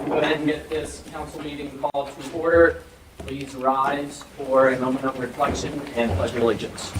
go ahead and get this council meeting called to order. Please rise for a moment of reflection and pledge allegiance.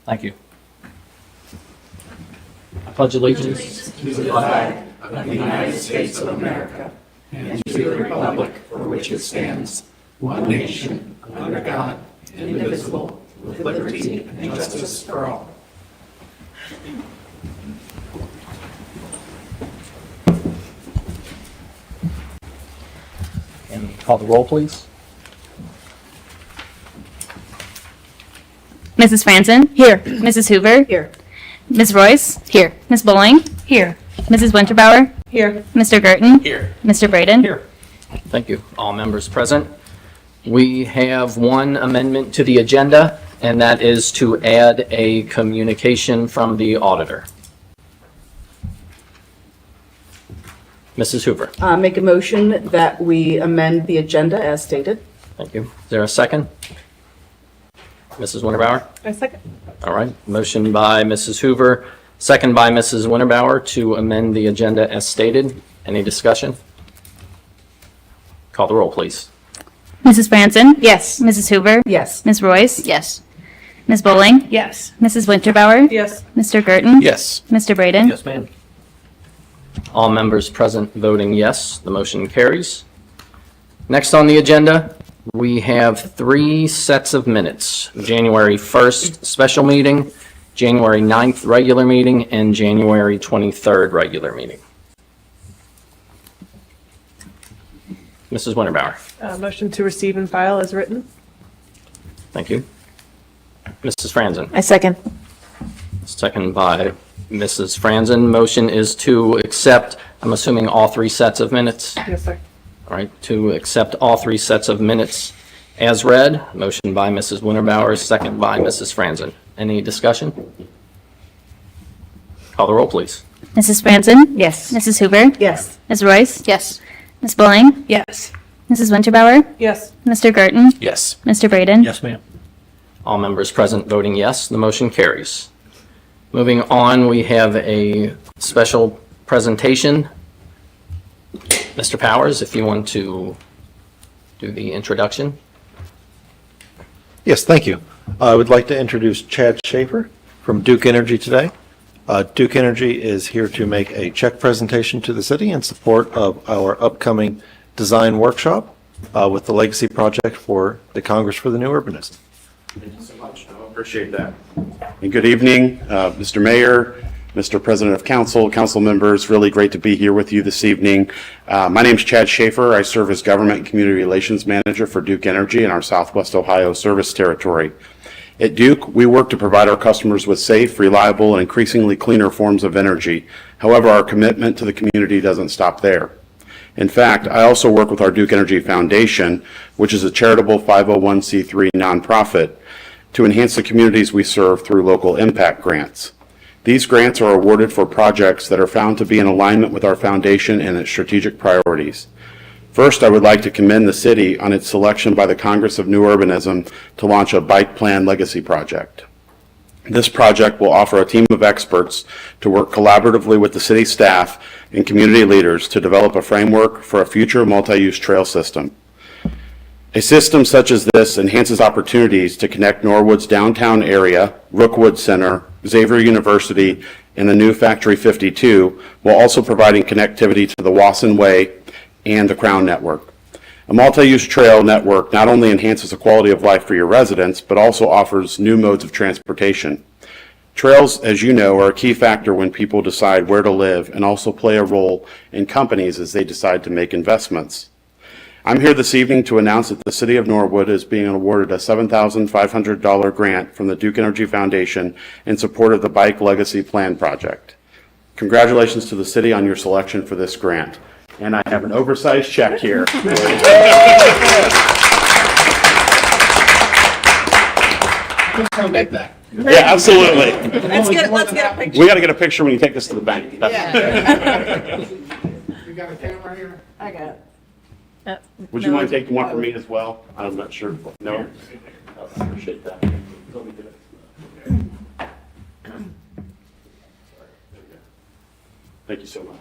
Thank you. I pledge allegiance to the flag of the United States of America and to the republic for which it stands, one nation, under God, indivisible, with liberty and justice for all. And call the roll, please. Mrs. Franzen? Here. Mrs. Hoover? Here. Ms. Royce? Here. Ms. Bowling? Here. Mrs. Winterbauer? Here. Mr. Gerton? Here. Mr. Braden? Here. Thank you. All members present. We have one amendment to the agenda, and that is to add a communication from the auditor. Mrs. Hoover. Make a motion that we amend the agenda as stated. Thank you. Is there a second? Mrs. Winterbauer? I second. All right. Motion by Mrs. Hoover, second by Mrs. Winterbauer to amend the agenda as stated. Any discussion? Call the roll, please. Mrs. Franzen? Yes. Mrs. Hoover? Yes. Ms. Royce? Yes. Ms. Bowling? Yes. Mrs. Winterbauer? Yes. Mr. Gerton? Yes. Mr. Braden? Yes, ma'am. All members present voting yes, the motion carries. Next on the agenda, we have 3 sets of minutes. January 1st special meeting, January 9th regular meeting, and January 23rd regular meeting. Mrs. Winterbauer. Motion to receive and file as written. Thank you. Mrs. Franzen. I second. Second by Mrs. Franzen. Motion is to accept, I'm assuming, all 3 sets of minutes. Yes, sir. All right, to accept all 3 sets of minutes as read. Motion by Mrs. Winterbauer, second by Mrs. Franzen. Any discussion? Call the roll, please. Mrs. Franzen? Yes. Mrs. Hoover? Yes. Ms. Royce? Yes. Ms. Bowling? Yes. Mrs. Winterbauer? Yes. Mr. Gerton? Yes. Mr. Braden? Yes, ma'am. All members present voting yes, the motion carries. Moving on, we have a special presentation. Mr. Powers, if you want to do the introduction. Yes, thank you. I would like to introduce Chad Schaefer from Duke Energy today. Duke Energy is here to make a check presentation to the city in support of our upcoming design workshop with the Legacy Project for the Congress for the New Urbanism. Thank you so much. I appreciate that. And good evening, Mr. Mayor, Mr. President of Council, council members. Really great to be here with you this evening. My name is Chad Schaefer. I serve as Government and Community Relations Manager for Duke Energy in our Southwest Ohio service territory. At Duke, we work to provide our customers with safe, reliable, and increasingly cleaner forms of energy. However, our commitment to the community doesn't stop there. In fact, I also work with our Duke Energy Foundation, which is a charitable 501c3 nonprofit, to enhance the communities we serve through local impact grants. These grants are awarded for projects that are found to be in alignment with our foundation and its strategic priorities. First, I would like to commend the city on its selection by the Congress of New Urbanism to launch a Bike Plan Legacy project. This project will offer a team of experts to work collaboratively with the city staff and community leaders to develop a framework for a future multi-use trail system. A system such as this enhances opportunities to connect Norwood's downtown area, Rookwood Center, Xavier University, and the new Factory 52, while also providing connectivity to the Wasson Way and the Crown Network. A multi-use trail network not only enhances the quality of life for your residents, but also offers new modes of transportation. Trails, as you know, are a key factor when people decide where to live and also play a role in companies as they decide to make investments. I'm here this evening to announce that the City of Norwood is being awarded a $7,500 grant from the Duke Energy Foundation in support of the Bike Legacy Plan project. Congratulations to the city on your selection for this grant. And I have an oversized check here. Please come back. Yeah, absolutely. Let's get a picture. We got to get a picture when you take this to the bank. You got a camera here? I got it. Would you mind taking one for me as well? I'm not sure. No? I appreciate that. Thank you so much.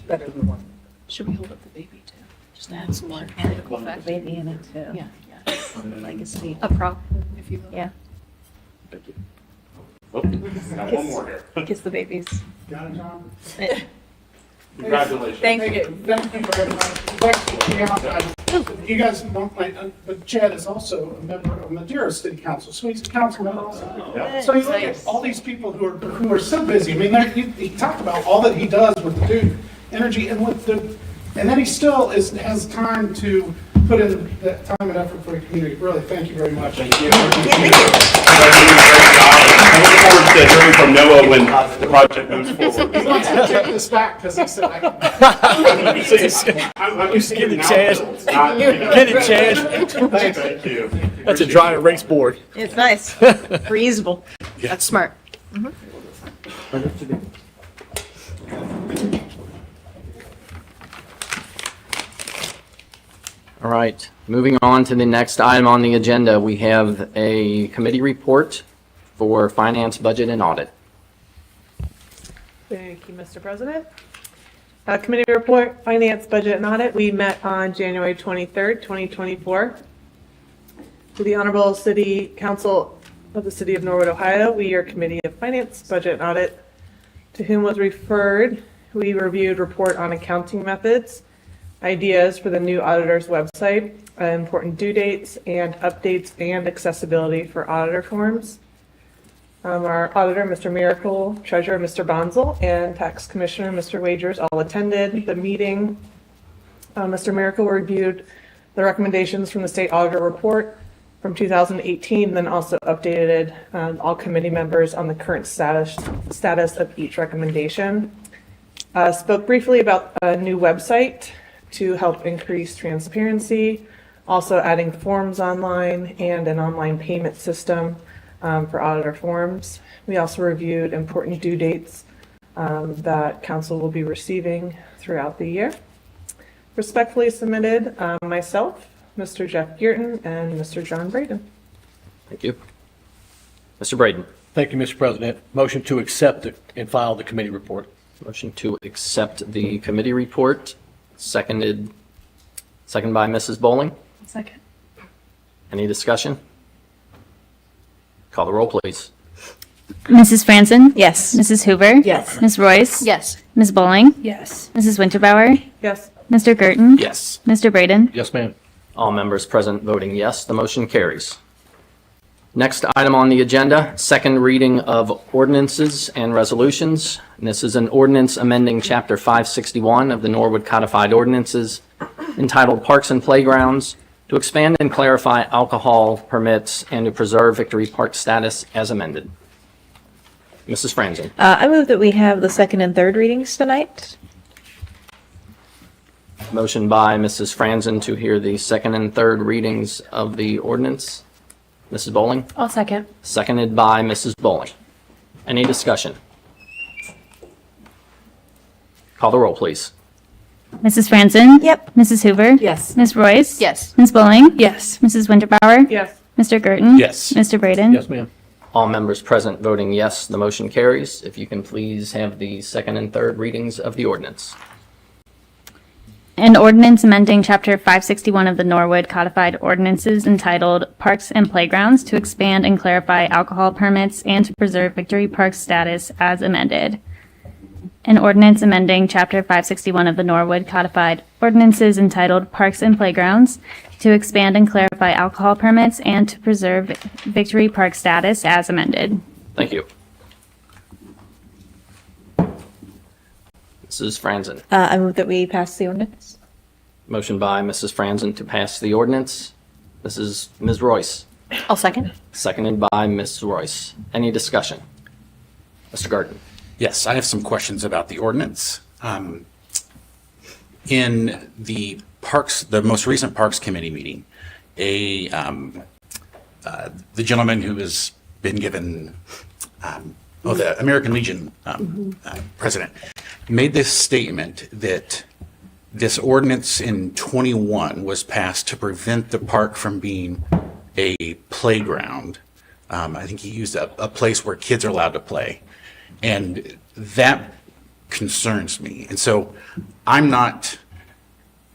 Better than one. Should we hold up the baby too? Just add some more medical facts. Baby in it too. Yeah. Legacy. A prop, if you will. Yeah. Thank you. Oh, got one more here. Kiss the babies. Got it, John? Congratulations. Thank you. Thank you very much. You guys don't might, but Chad is also a member of Madera City Council, so he's a council member also. Yeah. So you look at all these people who are so busy. I mean, he talked about all that he does with the Duke Energy and with the, and then he still has time to put in that time and effort for the community. Really, thank you very much. Thank you. I look forward to hearing from Noah when the project moves forward. He wants to take this back because he said I can. I'm used to giving out Chad. bills, not, you know. Get it, Chad. Thank you. That's a dry erase board. It's nice. Reusable. That's smart. All right, moving on to the next item on the agenda, we have a committee report for finance, budget, and audit. Thank you, Mr. President. Committee report, finance, budget, and audit. We met on January 23rd, 2024. To the Honorable City Council of the City of Norwood, Ohio, we are Committee of Finance, Budget, and Audit. To whom was referred, we reviewed report on accounting methods, ideas for the new auditor's website, important due dates, and updates and accessibility for auditor forms. Our auditor, Mr. Miracle, treasurer, Mr. Bonzel, and tax commissioner, Mr. Wagers, all attended the meeting. Mr. Miracle reviewed the recommendations from the state auditor report from 2018, then also updated all committee members on the current status of each recommendation. Spoke briefly about a new website to help increase transparency, also adding forms online and an online payment system for auditor forms. We also reviewed important due dates that council will be receiving throughout the year. Respectfully submitted, myself, Mr. Jeff Geerton, and Mr. John Braden. Thank you. Mr. Braden, Thank you, Mr. President. Motion to accept and file the committee report. motion to accept the committee report, second by Mrs. Bowling. Second. Any discussion? Call the roll, please. Mrs. Franzen? Yes. Mrs. Hoover? Yes. Ms. Royce? Yes. Ms. Bowling? Yes. Mrs. Winterbauer? Yes. Mr. Gerton? Yes. Mr. Braden? Yes, ma'am. All members present voting yes, the motion carries. Next item on the agenda, second reading of ordinances and resolutions. And this is an ordinance amending Chapter 561 of the Norwood Codified Ordinances entitled Parks and Playgrounds to expand and clarify alcohol permits and to preserve Victory Park status as amended. Mrs. Franzen, I move that we have the second and third readings tonight. motion by Mrs. Franzen to hear the second and third readings of the ordinance. Mrs. Bowling? I'll second. Seconded by Mrs. Bowling. Any discussion? Call the roll, please. Mrs. Franzen? Yep. Mrs. Hoover? Yes. Ms. Royce? Yes. Ms. Bowling? Yes. Mrs. Winterbauer? Yes. Mr. Gerton? Yes. Mr. Braden? Yes, ma'am. All members present voting yes, the motion carries. If you can please have the second and third readings of the ordinance. An ordinance amending Chapter 561 of the Norwood Codified Ordinances entitled Parks and Playgrounds to expand and clarify alcohol permits and to preserve Victory Park status as amended. An ordinance amending Chapter 561 of the Norwood Codified Ordinances entitled Parks and Playgrounds to expand and clarify alcohol permits and to preserve Victory Park status as amended. Thank you. Mrs. Franzen. I move that we pass the ordinance. Motion by Mrs. Franzen to pass the ordinance. Ms. Royce. I'll second. Seconded by Ms. Royce. Any discussion? Mr. Garten. Yes, I have some questions about the ordinance. In the Parks, the most recent Parks Committee meeting, the gentleman who has been given, the American Legion president, made this statement that this ordinance in 21 was passed to prevent the park from being a playground. I think he used a place where kids are allowed to play. And that concerns me. And so I'm not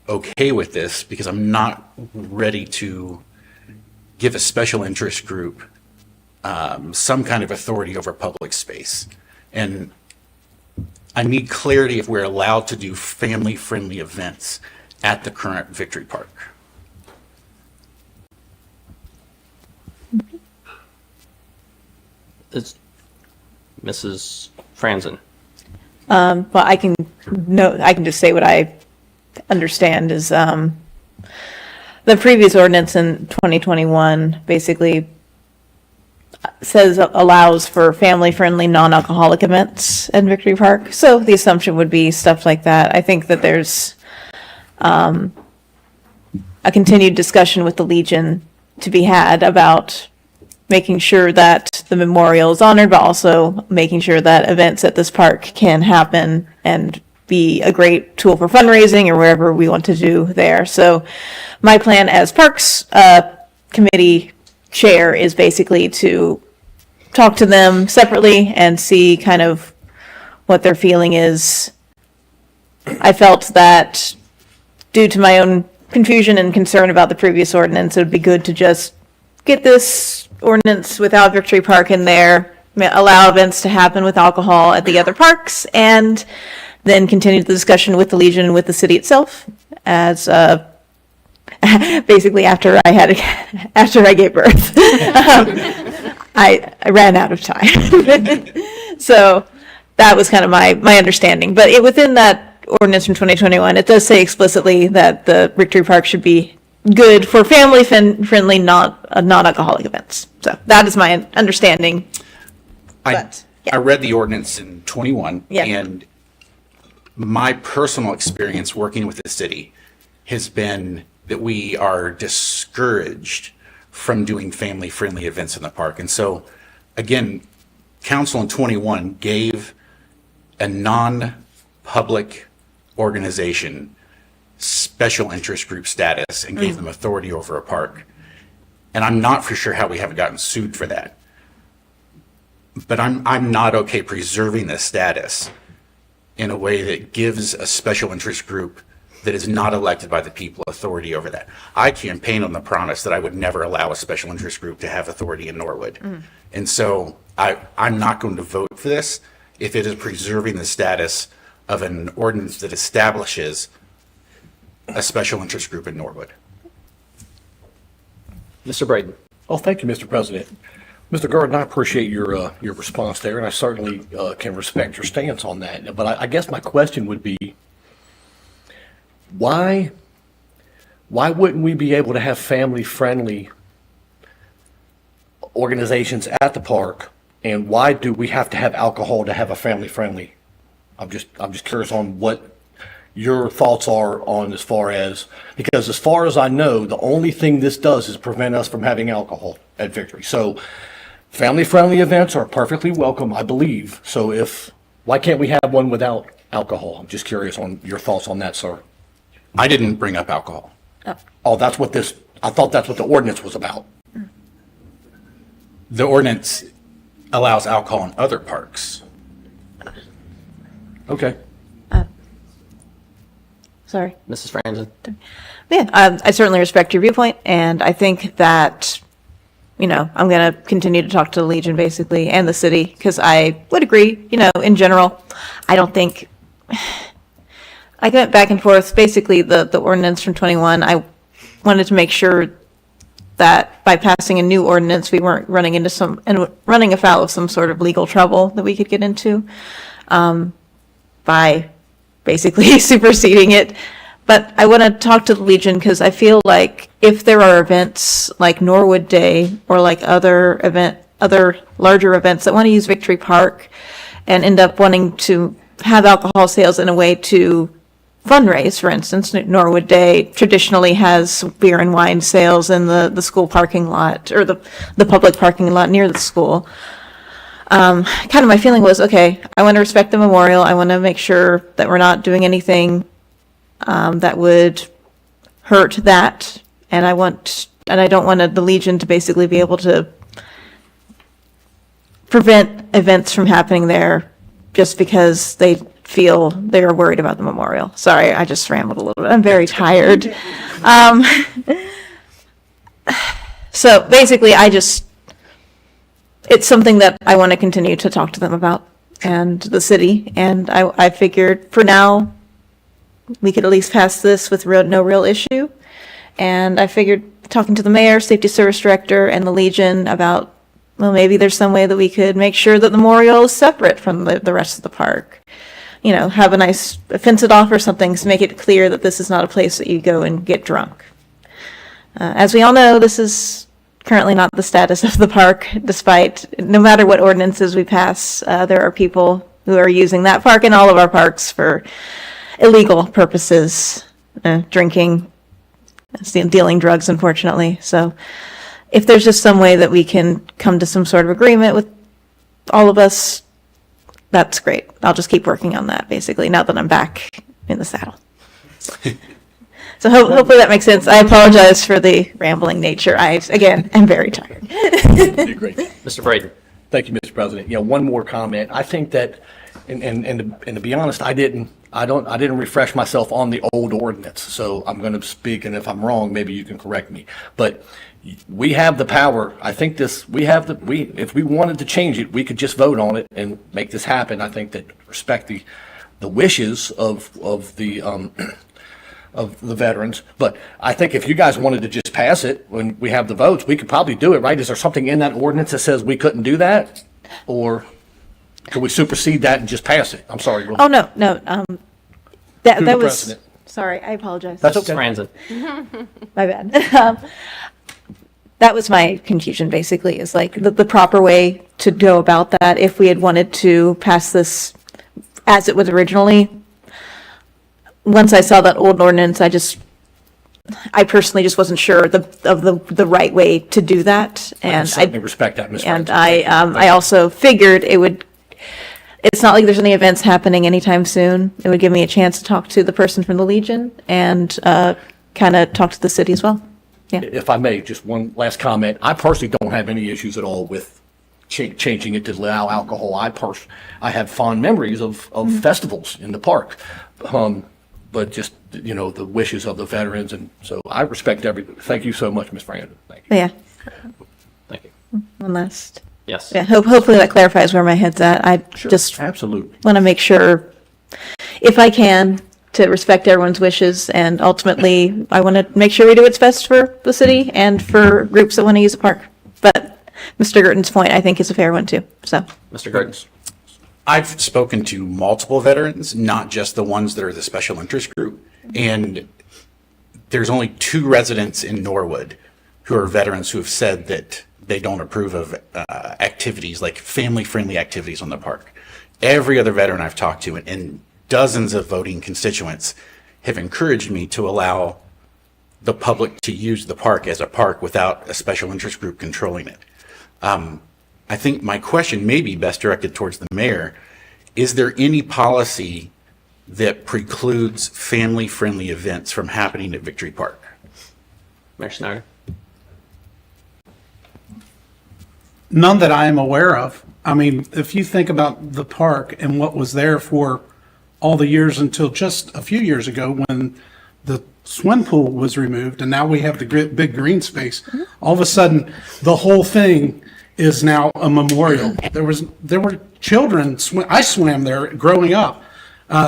okay with this because I'm not ready to give a special interest group some kind of authority over public space. And I need clarity if we're allowed to do family-friendly events at the current Victory Park. It's Mrs. Franzen. Well, I can just say what I understand is, the previous ordinance in 2021 basically allows for family-friendly, non-alcoholic events at Victory Park. So the assumption would be stuff like that. I think that there's a continued discussion with the Legion to be had about making sure that the memorial is honored, but also making sure that events at this park can happen and be a great tool for fundraising or wherever we want to do there. So my plan as Parks Committee Chair is basically to talk to them separately and see kind of what their feeling is. I felt that due to my own confusion and concern about the previous ordinance, it would be good to just get this ordinance without Victory Park in there, allow events to happen with alcohol at the other parks, and then continue the discussion with the Legion and with the city itself as basically after I gave birth. I ran out of time. So that was kind of my understanding. But within that ordinance from 2021, it does say explicitly that the Victory Park should be good for family-friendly, non-alcoholic events. So that is my understanding. I read the ordinance in 21, Yeah. and my personal experience working with the city has been that we are discouraged from doing family-friendly events in the park. And so, again, council in 21 gave a non-public organization special interest group status and gave them authority over a park. And I'm not for sure how we haven't gotten sued for that. But I'm not okay preserving the status in a way that gives a special interest group that is not elected by the people authority over that. I campaigned on the promise that I would never allow a special interest group to have authority in Norwood. And so I'm not going to vote for this if it is preserving the status of an ordinance that establishes a special interest group in Norwood. Mr. Braden. Oh, thank you, Mr. President. Mr. Gordon, I appreciate your response there, and I certainly can respect your stance on that. But I guess my question would be, why wouldn't we be able to have family-friendly organizations at the park, and why do we have to have alcohol to have a family-friendly? I'm just curious on what your thoughts are on because as far as I know, the only thing this does is prevent us from having alcohol at Victory. So family-friendly events are perfectly welcome, I believe. So why can't we have one without alcohol? I'm just curious on your thoughts on that, sir. I didn't bring up alcohol. Oh, I thought that's what the ordinance was about. The ordinance allows alcohol in other parks. Okay. Sorry. Mrs. Franzen. Yeah, I certainly respect your viewpoint, and I think that, I'm going to continue to talk to the Legion, basically, and the city, because I would agree, in general, I don't think, I went back and forth, basically, the ordinance from 21, I wanted to make sure that by passing a new ordinance, we weren't running afoul of some sort of legal trouble that we could get into, by basically superseding it. But I want to talk to the Legion because I feel like if there are events like Norwood Day or like other larger events that want to use Victory Park and end up wanting to have alcohol sales in a way to fundraise, for instance, Norwood Day traditionally has beer and wine sales in the school parking lot, or the public parking lot near the school. Kind of my feeling was, okay, I want to respect the memorial. I want to make sure that we're not doing anything that would hurt that. And I don't want the Legion to basically be able to prevent events from happening there just because they feel they're worried about the memorial. Sorry, I just rambled a little bit. I'm very tired. So basically, it's something that I want to continue to talk to them about and the city. And I figured for now, we could at least pass this with no real issue. And I figured talking to the mayor, safety service director, and the Legion about, well, maybe there's some way that we could make sure that the memorial is separate from the rest of the park. You know, have a nice, fence it off or something to make it clear that this is not a place that you go and get drunk. As we all know, this is currently not the status of the park, despite, no matter what ordinances we pass, there are people who are using that park and all of our parks for illegal purposes, drinking, dealing drugs, unfortunately. So if there's just some way that we can come to some sort of agreement with all of us, that's great. I'll just keep working on that, basically, now that I'm back in the saddle. So hopefully that makes sense. I apologize for the rambling nature. Again, am very tired. You're great. Mr. Braden. Thank you, Mr. President. One more comment. I think that, and to be honest, I didn't refresh myself on the old ordinance. So I'm going to speak, and if I'm wrong, maybe you can correct me. But we have the power. I think if we wanted to change it, we could just vote on it and make this happen. I think that respect the wishes of the veterans. But I think if you guys wanted to just pass it when we have the votes, we could probably do it, right? Is there something in that ordinance that says we couldn't do that? Or could we supersede that and just pass it? I'm sorry. Oh, no. That the was, president. sorry, I apologize. That's okay. Franzen. My bad. That was my confusion, basically, is like the proper way to go about that if we had wanted to pass this as it was originally. Once I saw that old ordinance, I personally just wasn't sure of the right way to do that. And certainly respect that, Ms. And Franzen. I also figured it's not like there's any events happening anytime soon. It would give me a chance to talk to the person from the Legion and kind of talk to the city as well. Yeah. If I may, just one last comment. I personally don't have any issues at all with changing it to allow alcohol. I have fond memories of festivals in the park. But just, the wishes of the veterans. And so I respect everything. Thank you so much, Ms. Franzen. Thank you. Yeah. Thank you. One last. Yes. Yeah. Hopefully that clarifies where my head's at. I just Absolutely. want to make sure, if I can, to respect everyone's wishes. And ultimately, I want to make sure we do what's best for the city and for groups that want to use the park. But Mr. Gerton's point, I think, is a fair one, too. So. Mr. Gertens. I've spoken to multiple veterans, not just the ones that are the special interest group. And there's only 2 residents in Norwood who are veterans who have said that they don't approve of activities like family-friendly activities on the park. Every other veteran I've talked to and dozens of voting constituents have encouraged me to allow the public to use the park as a park without a special interest group controlling it. I think my question may be best directed towards the mayor. Is there any policy that precludes family-friendly events from happening at Victory Park? Mayor Schneider. None that I am aware of. I mean, if you think about the park and what was there for all the years until just a few years ago when the swim pool was removed and now we have the big green space, all of a sudden the whole thing is now a memorial. There were children, I swam there growing up.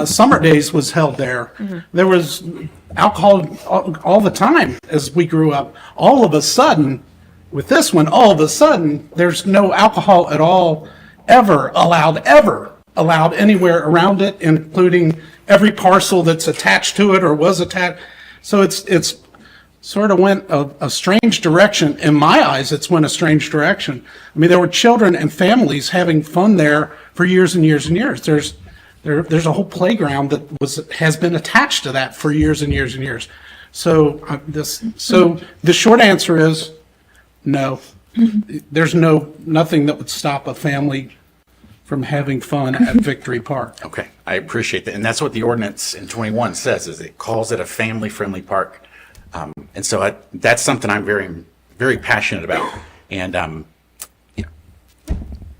Summer Days was held there. There was alcohol all the time as we grew up. All of a sudden, with this one, there's no alcohol at all ever allowed anywhere around it, including every parcel that's attached to it or was attached. So it's sort of went a strange direction. In my eyes, it's went a strange direction. I mean, there were children and families having fun there for years and years and years. There's a whole playground that has been attached to that for years and years and years. So the short answer is no. There's nothing that would stop a family from having fun at Victory Park. Okay, I appreciate that. And that's what the ordinance in 21 says, is it calls it a family-friendly park. And so that's something I'm very, very passionate about. And,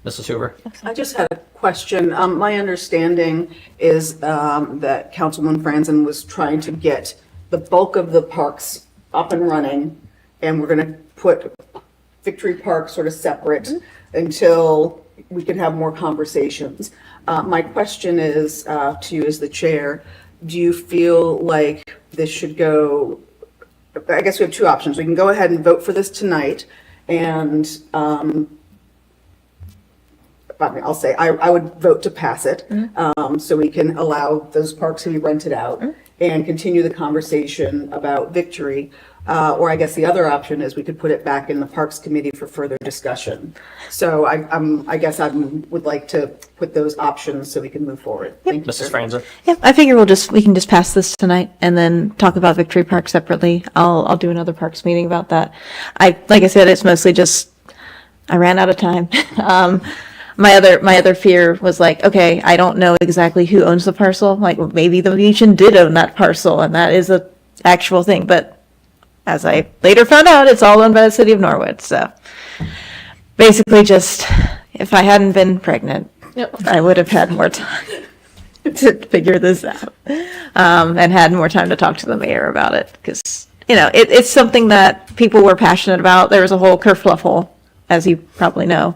Mrs. Hoover? I just had a question. My understanding is that Councilman Franzen was trying to get the bulk of the parks up and running, and we're going to put Victory Park sort of separate until we can have more conversations. My question is to you as the chair, do you feel like this should go, I guess we have two options. We can go ahead and vote for this tonight, and I'll say I would vote to pass it, so we can allow those parks to be rented out and continue the conversation about Victory. Or I guess the other option is we could put it back in the Parks Committee for further discussion. So I guess I would like to put those options so we can move forward. Thank you, Mrs. sir. Franzen? Yep, I figure we can just pass this tonight and then talk about Victory Park separately. I'll do another Parks meeting about that. Like I said, it's mostly just, I ran out of time. My other fear was like, okay, I don't know exactly who owns the parcel. Like, well, maybe the Legion did own that parcel and that is a actual thing. But as I later found out, it's all owned by the city of Norwood. So basically just, if I hadn't been pregnant, I would have had more time to figure this out, and had more time to talk to the mayor about it. Because, it's something that people were passionate about. There was a whole kerfluffle, as you probably know.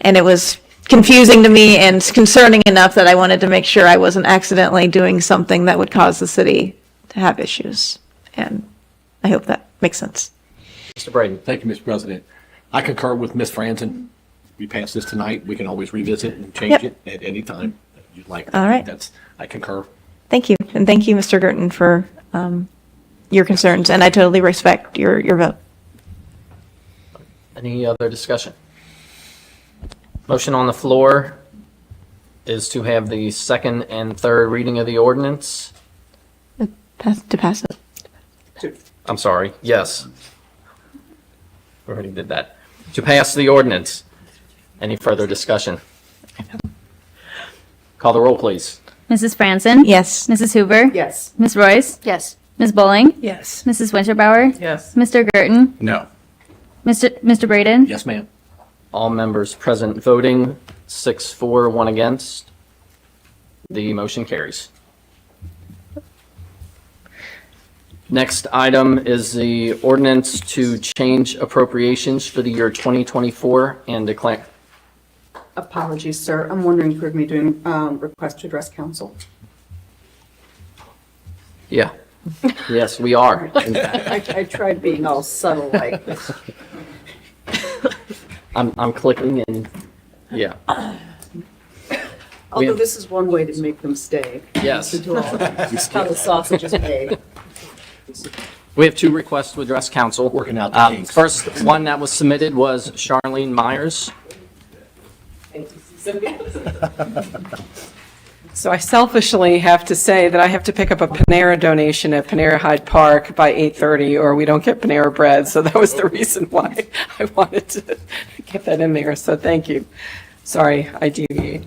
And it was confusing to me and concerning enough that I wanted to make sure I wasn't accidentally doing something that would cause the city to have issues. And I hope that makes sense. Mr. Braden? Thank you, Mr. President. I concur with Ms. Franzen. We pass this tonight, we can always revisit and change it at any time that you'd like. All right. I concur. Thank you. And thank you, Mr. Girton, for your concerns. And I totally respect your vote. Any other discussion? Motion on the floor is to have the second and third reading of the ordinance. To pass it. I'm sorry, yes. We already did that. To pass the ordinance. Any further discussion? Call the roll, please. Mrs. Franzen? Yes. Mrs. Hoover? Yes. Ms. Royce? Yes. Ms. Bowling? Yes. Mrs. Winterbauer? Yes. Mr. Girton? no. Mr. Braden? Yes, ma'am. All members present voting, 6 for, 1 against. The motion carries. Next item is the ordinance to change appropriations for the year 2024 and declare. Apologies, sir. I'm wondering if we're going to be doing request to address council. Yeah. Yes, we are. in fact. I tried being all subtle like this. I'm clicking and, yeah. Although this is one way to make them stay. Yes. To do all that. How the sausage is made. We have 2 requests to address council. Working out the kinks. First one that was submitted was Charlene Myers. So I selfishly have to say that I have to pick up a Panera donation at Panera Hyde Park by 8:30 or we don't get Panera bread. So that was the reason why I wanted to get that in there. So thank you. Sorry, I deviate.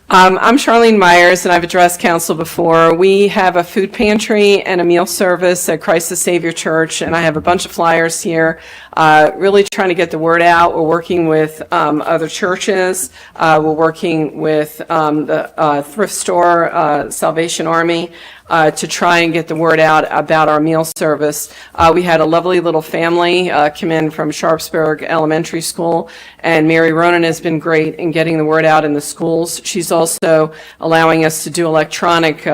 I'm Charlene Myers, and I've addressed council before. We have a food pantry and a meal service at Christ the Savior Church, and I have a bunch of flyers here, really trying to get the word out. We're working with other churches. We're working with the thrift store, Salvation Army, to try and get the word out about our meal service. We had a lovely little family come in from Sharpsburg Elementary School, and Mary Ronan has been great in getting the word out in the schools. She's also allowing us to do electronic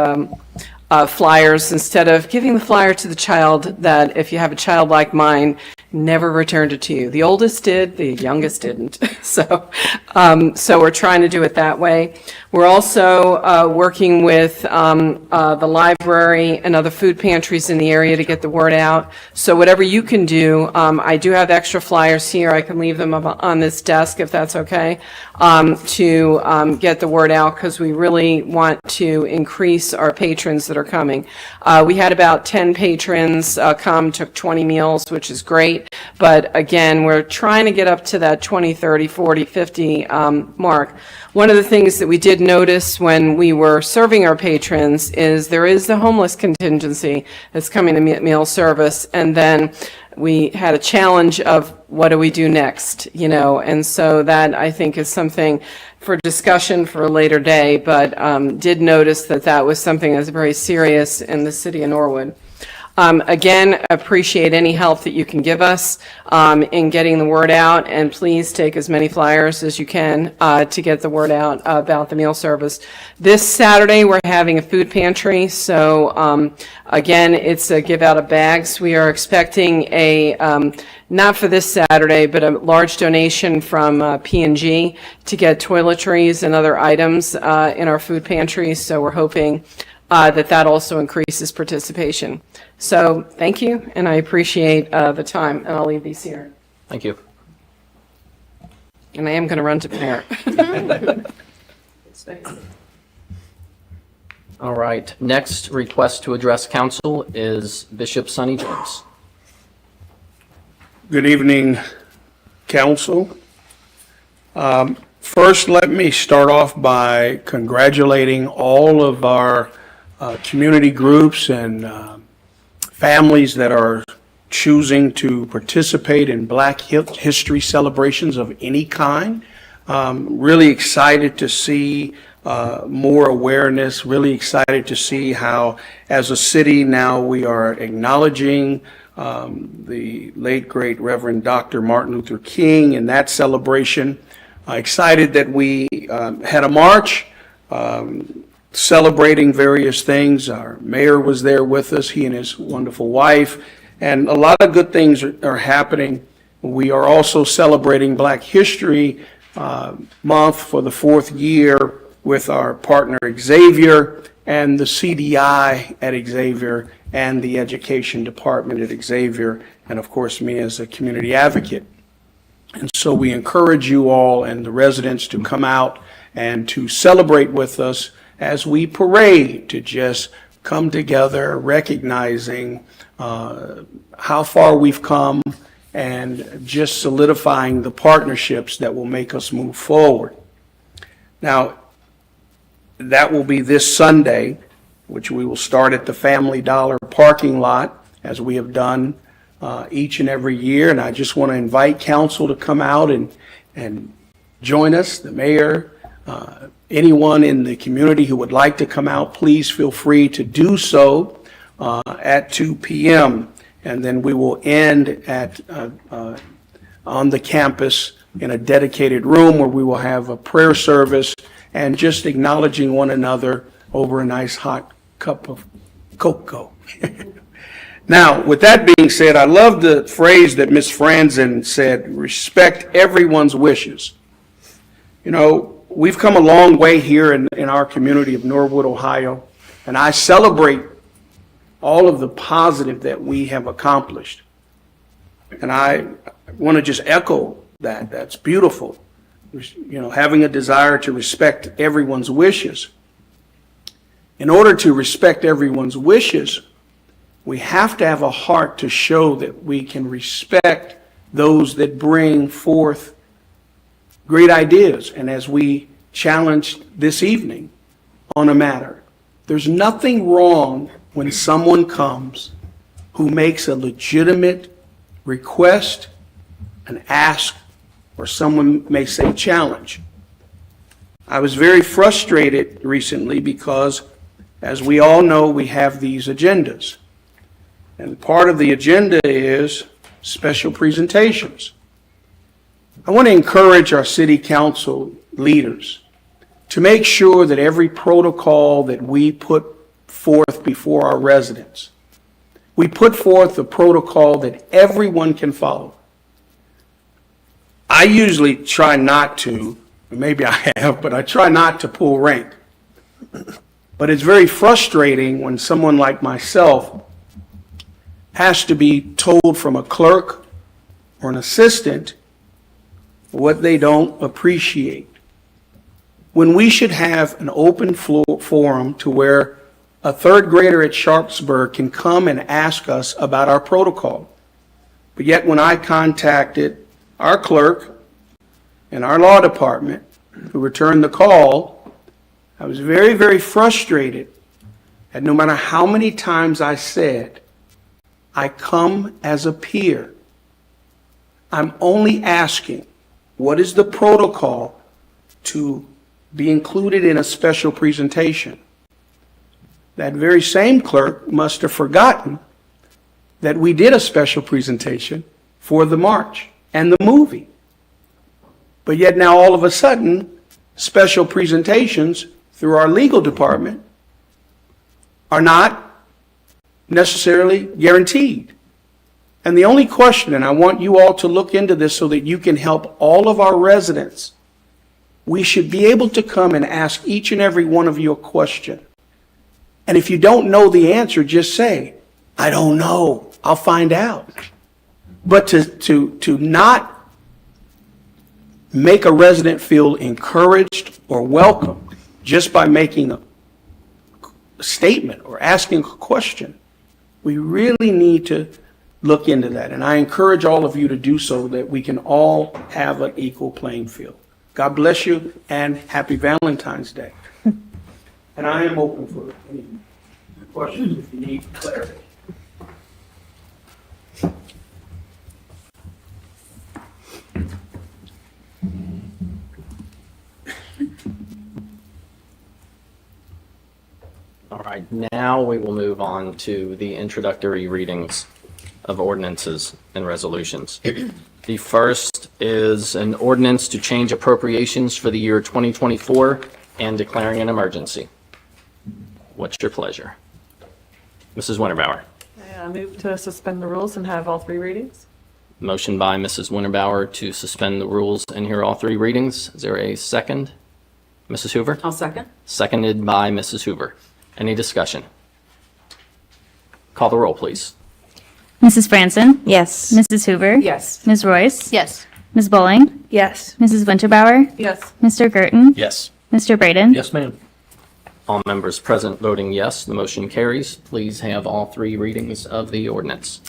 flyers instead of giving the flyer to the child, that if you have a child like mine, never returned it to you. The oldest did, the youngest didn't. So we're trying to do it that way. We're also working with the library and other food pantries in the area to get the word out. So whatever you can do, I do have extra flyers here. I can leave them up on this desk if that's okay, to get the word out, because we really want to increase our patrons that are coming. We had about 10 patrons come, took 20 meals, which is great. But again, we're trying to get up to that 20, 30, 40, 50 mark. One of the things that we did notice when we were serving our patrons is there is the homeless contingency that's coming to meal service. And then we had a challenge of what do we do next, and so that I think is something for discussion for a later day, but did notice that that was something that's very serious in the city of Norwood. Again, appreciate any help that you can give us in getting the word out, and please take as many flyers as you can to get the word out about the meal service. This Saturday, we're having a food pantry, so again, it's a give out of bags. We are expecting not for this Saturday, but a large donation from P&G to get toiletries and other items in our food pantry, so we're hoping that also increases participation. So thank you, and I appreciate the time, and I'll leave these here. Thank you. And I am going to run to Panera. All right, next request to address council is Bishop Sonny Jones. Good evening, council. First, let me start off by congratulating all of our community groups and families that are choosing to participate in Black History celebrations of any kind. Really excited to see more awareness, really excited to see how, as a city now, we are acknowledging the late, great Reverend Dr. Martin Luther King and that celebration. Excited that we had a march celebrating various things. Our mayor was there with us, he and his wonderful wife, and a lot of good things are happening. We are also celebrating Black History Month for the 4th year with our partner Xavier and the CDI at Xavier and the Education Department at Xavier, and of course me as a community advocate. And so we encourage you all and the residents to come out and to celebrate with us as we parade, to just come together recognizing how far we've come and just solidifying the partnerships that will make us move forward. Now, that will be this Sunday, which we will start at the Family Dollar parking lot, as we have done each and every year. And I just want to invite council to come out and join us, the mayor, anyone in the community who would like to come out, please feel free to do so at 2 p.m. And then we will end at on the campus in a dedicated room where we will have a prayer service and just acknowledging one another over a nice hot cup of cocoa. Now, with that being said, I love the phrase that Ms. Franzen said, respect everyone's wishes. We've come a long way here in our community of Norwood, Ohio, and I celebrate all of the positive that we have accomplished. And I want to just echo that. That's beautiful. Having a desire to respect everyone's wishes. In order to respect everyone's wishes, we have to have a heart to show that we can respect those that bring forth great ideas. And as we challenged this evening on a matter, there's nothing wrong when someone comes who makes a legitimate request, an ask, or someone may say challenge. I was very frustrated recently because, as we all know, we have these agendas. And part of the agenda is special presentations. I want to encourage our city council leaders to make sure that every protocol that we put forth before our residents, we put forth a protocol that everyone can follow. I usually try not to, maybe I have, but I try not to pull rank. But it's very frustrating when someone like myself has to be told from a clerk or an assistant what they don't appreciate. When we should have an open forum to where a third grader at Sharpsburg can come and ask us about our protocol. But yet when I contacted our clerk and our law department, who returned the call, I was very, very frustrated. And no matter how many times I said, I come as a peer. I'm only asking, what is the protocol to be included in a special presentation? That very same clerk must have forgotten that we did a special presentation for the march and the movie. But yet now all of a sudden, special presentations through our legal department are not necessarily guaranteed. And the only question, and I want you all to look into this so that you can help all of our residents, we should be able to come and ask each and every one of you a question. And if you don't know the answer, just say, I don't know, I'll find out. But to not make a resident feel encouraged or welcome just by making a statement or asking a question, we really need to look into that. And I encourage all of you to do so that we can all have an equal playing field. God bless you and happy Valentine's Day. And I am open for any questions if you need clarity. All right, now we will move on to the introductory readings of ordinances and resolutions. The first is an ordinance to change appropriations for the year 2024 and declaring an emergency. What's your pleasure? Mrs. Winterbauer. I move to suspend the rules and have all three readings. Motion by Mrs. Winterbauer to suspend the rules and hear all three readings. Is there a second? Mrs. Hoover? I'll second. Seconded by Mrs. Hoover. Any discussion? Call the roll, please. Mrs. Franson? Yes. Mrs. Hoover? Yes. Ms. Royce? Yes. Ms. Bowling? Yes. Mrs. Winterbauer? Yes. Mr. Girton? Yes. Mr. Braden? Yes, ma'am. All members present voting yes, the motion carries. Please have all three readings of the ordinance.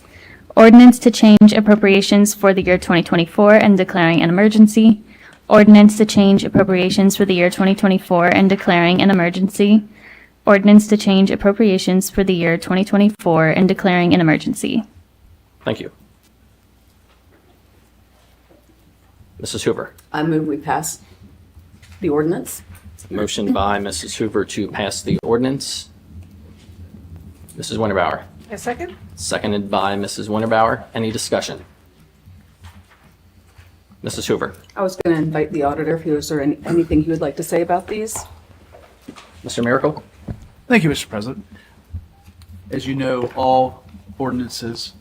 Ordinance to change appropriations for the year 2024 and declaring an emergency. Ordinance to change appropriations for the year 2024 and declaring an emergency. Ordinance to change appropriations for the year 2024 and declaring an emergency. Thank you. Mrs. Hoover. I move we pass the ordinance. Motion by Mrs. Hoover to pass the ordinance. Mrs. Winterbauer. A second? Seconded by Mrs. Winterbauer. Any discussion? Mrs. Hoover. I was going to invite the auditor if there anything he would like to say about these. Mr. Miracle. Thank you, Mr. President. As you know, all ordinances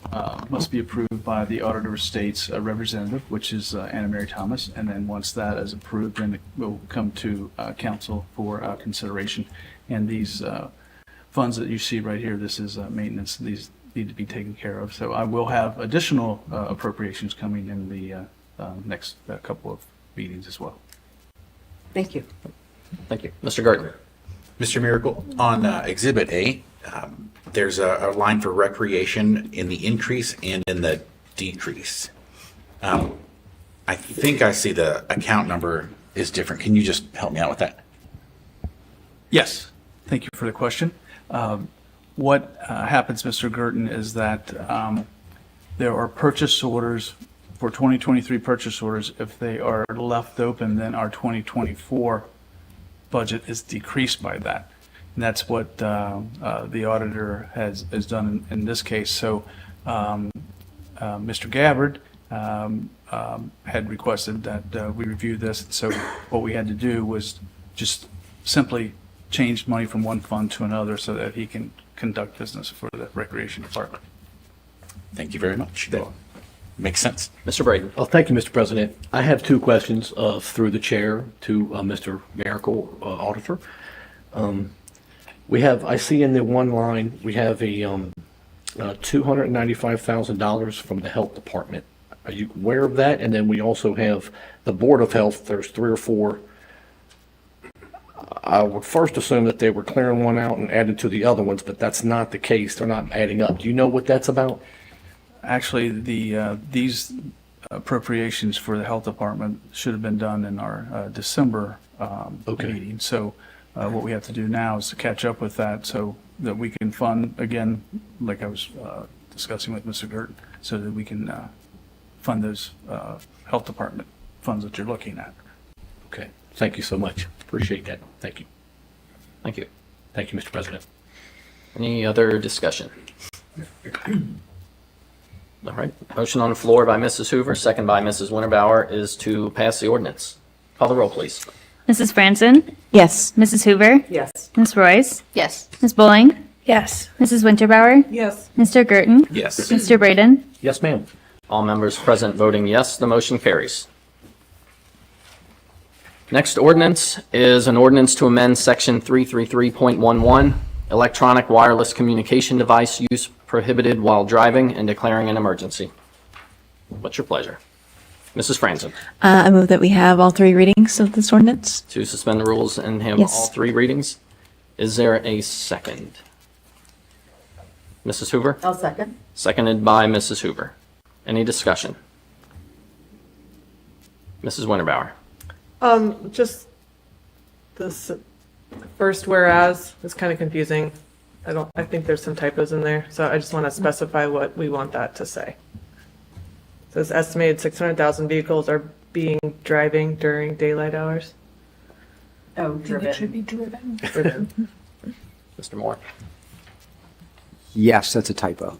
must be approved by the Auditor of State's representative, which is Anna Mary Thomas, and then once that is approved, then it will come to council for consideration. And these funds that you see right here, this is maintenance. These need to be taken care of. So I will have additional appropriations coming in the next couple of meetings as well. Thank you. Thank you. Mr. Girton. Mr. Miracle, on Exhibit A, there's a line for recreation in the increase and in the decrease. I think I see the account number is different. Can you just help me out with that? Yes, thank you for the question. What happens, Mr. Girton, is that there are purchase orders for 2023 purchase orders. If they are left open, then our 2024 budget is decreased by that. And that's what the auditor has done in this case. So Mr. Gabbard had requested that we review this. So what we had to do was just simply change money from one fund to another so that he can conduct business for the recreation department. Thank you very much. Makes sense. Mr. Braden. Oh, thank you, Mr. President. I have two questions through the chair to Mr. Miracle, Auditor. I see in the one line, we have a $295,000 from the Health Department. Are you aware of that? And then we also have the Board of Health, there's 3 or 4. I would first assume that they were clearing one out and added to the other ones, but that's not the case. They're not adding up. Do you know what that's about? Actually, these appropriations for the health department should have been done in our December meeting. So what we have to do now is to catch up with that so that we can fund, again, like I was discussing with Mr. Gurt, so that we can fund those health department funds that you're looking at. Okay, thank you so much. Appreciate that. Thank you. Thank you. Thank you, Mr. President. Any other discussion? All right, motion on the floor by Mrs. Hoover, second by Mrs. Winterbauer, is to pass the ordinance. Call the roll, please. Mrs. Franzen? Yes. Mrs. Hoover? Yes. Ms. Royce? Yes. Ms. Bowling? Yes. Mrs. Winterbauer? Yes. Mr. Gurton? Yes. Mr. Braden? Yes, ma'am. All members present voting yes, the motion carries. Next ordinance is an ordinance to amend Section 333.11, electronic wireless communication device use prohibited while driving, and declaring an emergency. What's your pleasure? Mrs. Franzen, I move that we have all 3 readings of this ordinance. to suspend the rules and have Yes. all 3 readings. Is there a second? Mrs. Hoover? I'll second. Seconded by Mrs. Hoover. Any discussion? Mrs. Winterbauer? Just this first whereas is kind of confusing. I think there's some typos in there, so I just want to specify what we want that to say. It says estimated 600,000 vehicles are driving during daylight hours. Oh, driven. Driven. Mr. Moore? Yes, that's a typo.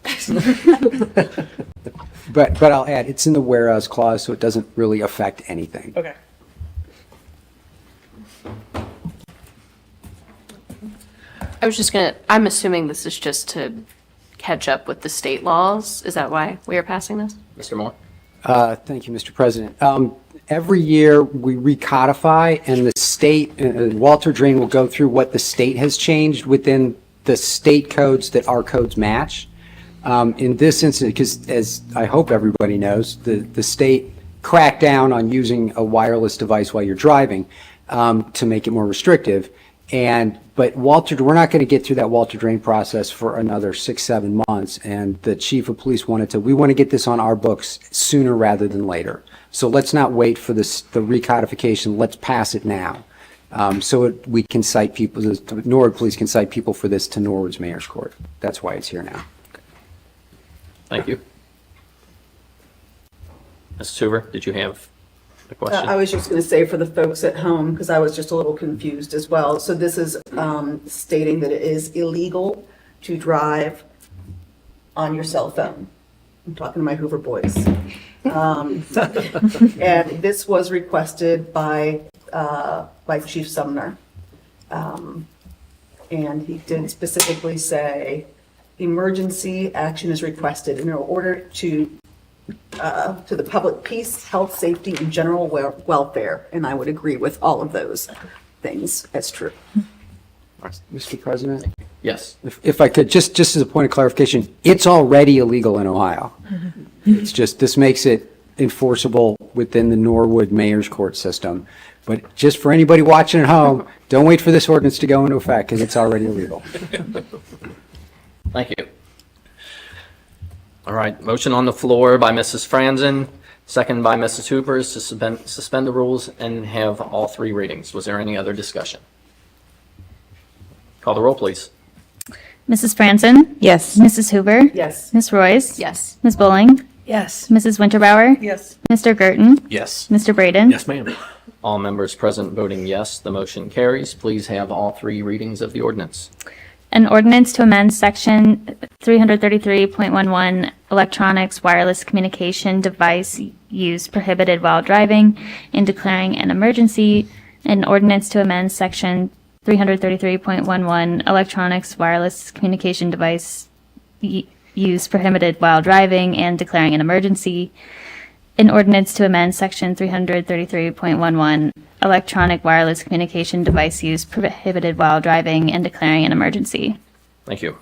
But I'll add, it's in the whereas clause, so it doesn't really affect anything. Okay. I'm assuming this is just to catch up with the state laws. Is that why we are passing this? Mr. Moore? Thank you, Mr. President. Every year, we recodify, and the state, Walter Drain will go through what the state has changed within the state codes that our codes match. In this instance, because as I hope everybody knows, the state cracked down on using a wireless device while you're driving to make it more restrictive. But we're not going to get through that Walter Drain process for another 6-7 months. And the chief of police we want to get this on our books sooner rather than later. So let's not wait for the recodification. Let's pass it now. We can cite people, the Norwood Police can cite people for this to Norwood's Mayor's Court. That's why it's here now. Thank you. Mrs. Hoover, did you have a question? I was just going to say for the folks at home, because I was just a little confused as well. So this is stating that it is illegal to drive on your cell phone. I'm talking to my Hoover boys. And this was requested by Chief Sumner. And he did specifically say, emergency action is requested in order to the public peace, health, safety, and general welfare. And I would agree with all of those things as true. Mr. President? Yes. If I could, just as a point of clarification, it's already illegal in Ohio. It's just, this makes it enforceable within the Norwood Mayor's Court system. But just for anybody watching at home, don't wait for this ordinance to go into effect, because it's already illegal. Thank you. All right, motion on the floor by Mrs. Franzen, second by Mrs. Hoover, is to suspend the rules and have all 3 readings. Was there any other discussion? Call the roll, please. Mrs. Franzen? Yes. Mrs. Hoover? Yes. Ms. Royce? Yes. Ms. Bowling? Yes. Mrs. Winterbauer? Yes. Mr. Gurton? Yes. Mr. Braden? Yes, ma'am. All members present voting yes, the motion carries. Please have all 3 readings of the ordinance. An ordinance to amend Section 333.11, electronics wireless communication device use prohibited while driving, and declaring an emergency. An ordinance to amend Section 333.11, electronics wireless communication device use prohibited while driving and declaring an emergency. An ordinance to amend section 333.11, electronic wireless communication device use prohibited while driving and declaring an emergency. Thank you.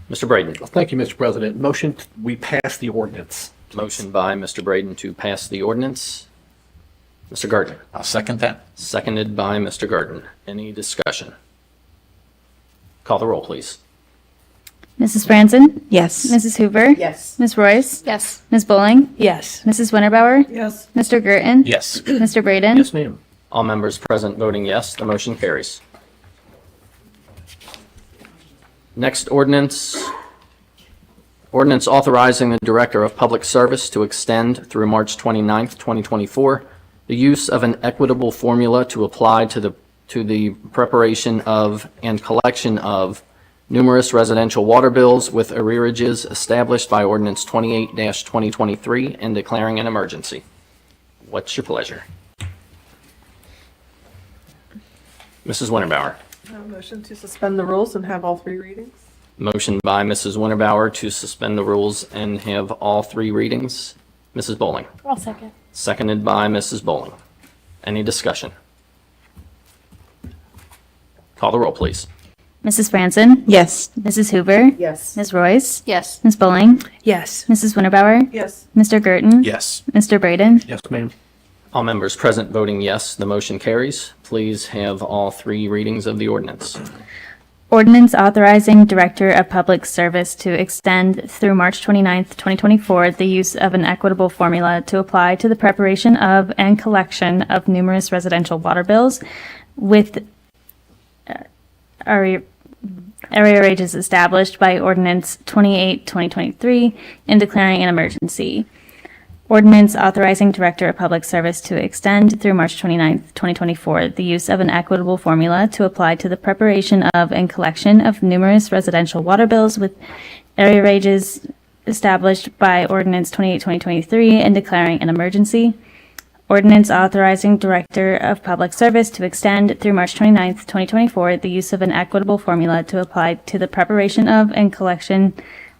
Mr. Braden. Thank you, Mr. President. Motion, we pass the ordinance. Motion by Mr. Braden to pass the ordinance. Mr. Garten. I'll second that. Seconded by Mr. Garten. Any discussion? Call the roll, please. Mrs. Franzen? Yes. Mrs. Hoover? Yes. Ms. Royce? Yes. Ms. Bowling? Yes. Mrs. Winterbauer? Yes. Mr. Gerton? Yes. Mr. Braden? Yes, ma'am. All members present voting yes, the motion carries. Next ordinance. Ordinance authorizing the Director of Public Service to extend through March 29th, 2024, the use of an equitable formula to apply to the preparation of and collection of numerous residential water bills with arrearages established by Ordinance 28-2023 and declaring an emergency. What's your pleasure? Mrs. Winterbauer. Motion to suspend the rules and have all three readings? Motion by Mrs. Winterbauer to suspend the rules and have all three readings. Mrs. Bowling. I'll second. Seconded by Mrs. Bowling. Any discussion? Call the roll, please. Mrs. Franzen? Yes. Mrs. Hoover? Yes. Ms. Royce? Yes. Ms. Bowling? Yes. Mrs. Winterbauer? Yes. Mr. Gerton? Yes. Mr. Braden? Yes, ma'am. All members present voting yes, the motion carries. Please have all three readings of the ordinance. Ordinance authorizing Director of Public Service to extend through March 29th, 2024, the use of an equitable formula to apply to the preparation of and collection of numerous residential water bills with arrearages established by Ordinance 28-2023 and declaring an emergency. Ordinance authorizing Director of Public Service to extend through March 29th, 2024, the use of an equitable formula to apply to the preparation of and collection of numerous residential water bills with arrearages established by Ordinance 28-2023 and declaring an emergency. Ordinance authorizing Director of Public Service to extend through March 29th, 2024, the use of an equitable formula to apply to the preparation of and collection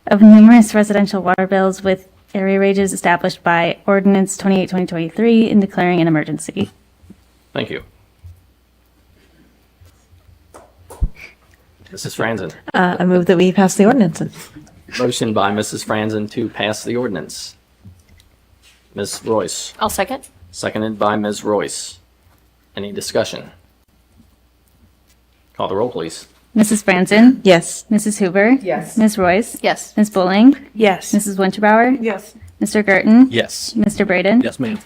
of numerous residential water bills with arrearages established by Ordinance 28-2023 and declaring an emergency. Thank you. Mrs. Franzen. I move that we pass the ordinance. Motion by Mrs. Franzen to pass the ordinance. Ms. Royce. I'll second. Seconded by Ms. Royce. Any discussion? Call the roll, please. Mrs. Franzen? Yes. Mrs. Hoover? Yes. Ms. Royce? Yes. Ms. Bowling? Yes. Mrs. Winterbauer? Yes. Mr. Gerton? Yes. Mr. Braden? Yes, ma'am.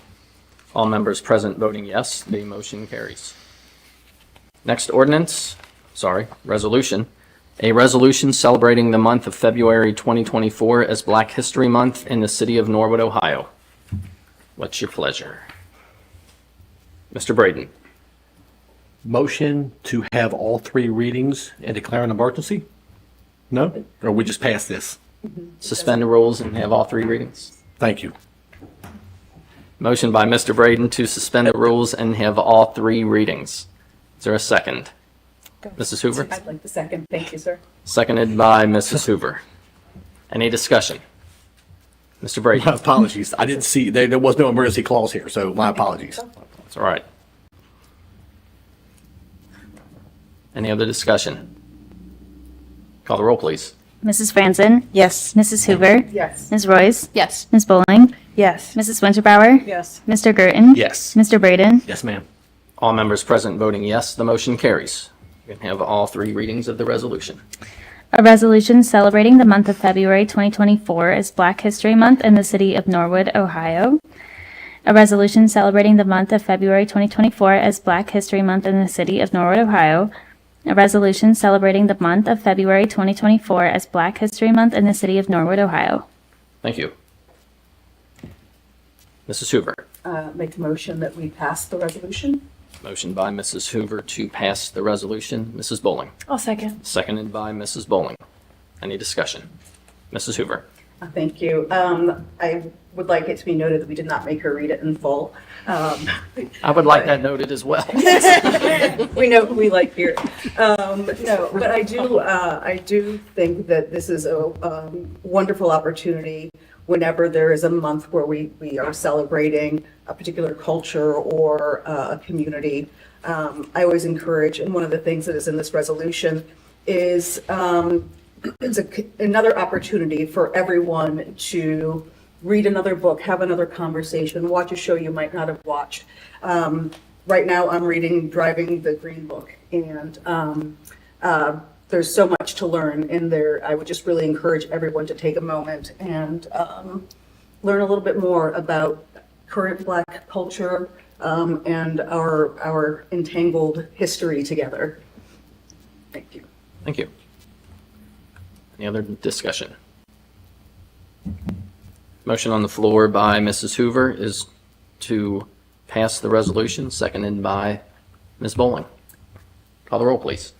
All members present voting yes, the motion carries. Next resolution. A resolution celebrating the month of February 2024 as Black History Month in the city of Norwood, Ohio. What's your pleasure? Mr. Braden. Motion to have all three readings and declare an emergency? No? Or we just pass this? Suspend the rules and have all three readings. Thank you. Motion by Mr. Braden to suspend the rules and have all three readings. Is there a second? Mrs. Hoover? I'd like the second. Thank you, sir. Seconded by Mrs. Hoover. Any discussion? Mr. Braden? My apologies. I didn't see, there was no emergency clause here, so my apologies. That's all right. Any other discussion? Call the roll, please. Mrs. Franzen? Yes. Mrs. Hoover? Yes. Ms. Royce? Yes. Ms. Bowling? Yes. Mrs. Winterbauer? Yes. Mr. Gerton? Yes. Mr. Braden? Yes, ma'am. All members present voting yes, the motion carries. You can have all three readings of the resolution. A resolution celebrating the month of February 2024 as Black History Month in the city of Norwood, Ohio. A resolution celebrating the month of February 2024 as Black History Month in the city of Norwood, Ohio. A resolution celebrating the month of February 2024 as Black History Month in the city of Norwood, Ohio. Thank you. Mrs. Hoover. Make a motion that we pass the resolution. Motion by Mrs. Hoover to pass the resolution. Mrs. Bowling. I'll second. Seconded by Mrs. Bowling. Any discussion? Mrs. Hoover. Thank you. I would like it to be noted that we did not make her read it in full. I would like that noted as well. We know who we like here. No, but I do think that this is a wonderful opportunity whenever there is a month where we are celebrating a particular culture or a community. I always encourage, and one of the things that is in this resolution is it's another opportunity for everyone to read another book, have another conversation, watch a show you might not have watched. Right now, I'm reading Driving the Green Book, and there's so much to learn in there. I would just really encourage everyone to take a moment and learn a little bit more about current Black culture and our entangled history together. Thank you. Thank you. Any other discussion? Motion on the floor by Mrs. Hoover is to pass the resolution, seconded by Ms. Bowling. Call the roll, please.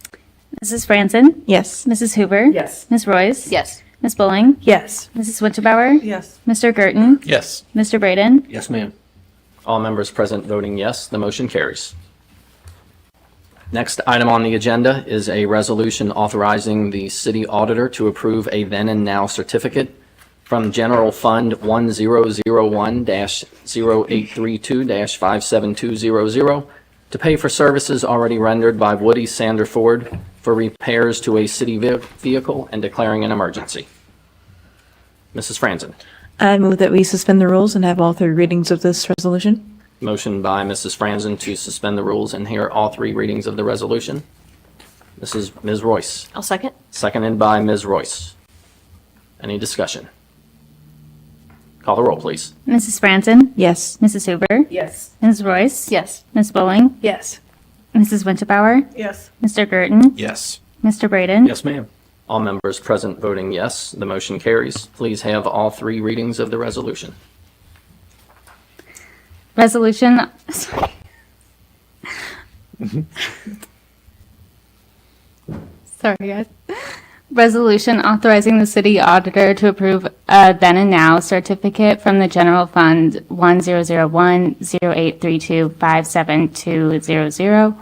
Mrs. Franzen? Yes. Mrs. Hoover? Yes. Ms. Royce? Yes. Ms. Bowling? Yes. Mrs. Winterbauer? Yes. Mr. Gerton? Yes. Mr. Braden? Yes, ma'am. All members present voting yes, the motion carries. Next item on the agenda is a resolution authorizing the city auditor to approve a then and now certificate from General Fund 1001-0832-57200 to pay for services already rendered by Woody Sanderford for repairs to a city vehicle and declaring an emergency. Mrs. Franzen. I move that we suspend the rules and have all three readings of this resolution. Motion by Mrs. Franzen to suspend the rules and hear all three readings of the resolution. Ms. Royce. I'll second. Seconded by Ms. Royce. Any discussion? Call the roll, please. Mrs. Franzen? Yes. Mrs. Hoover? Yes. Ms. Royce? Yes. Ms. Bowling? Yes. Mrs. Winterbauer? Yes. Mr. Gerton? Yes. Mr. Braden? Yes, ma'am. All members present voting yes, the motion carries. Please have all three readings of the resolution. Resolution, sorry. Sorry, guys. Resolution authorizing the city auditor to approve a then and now certificate from the general fund 1001-0832-57200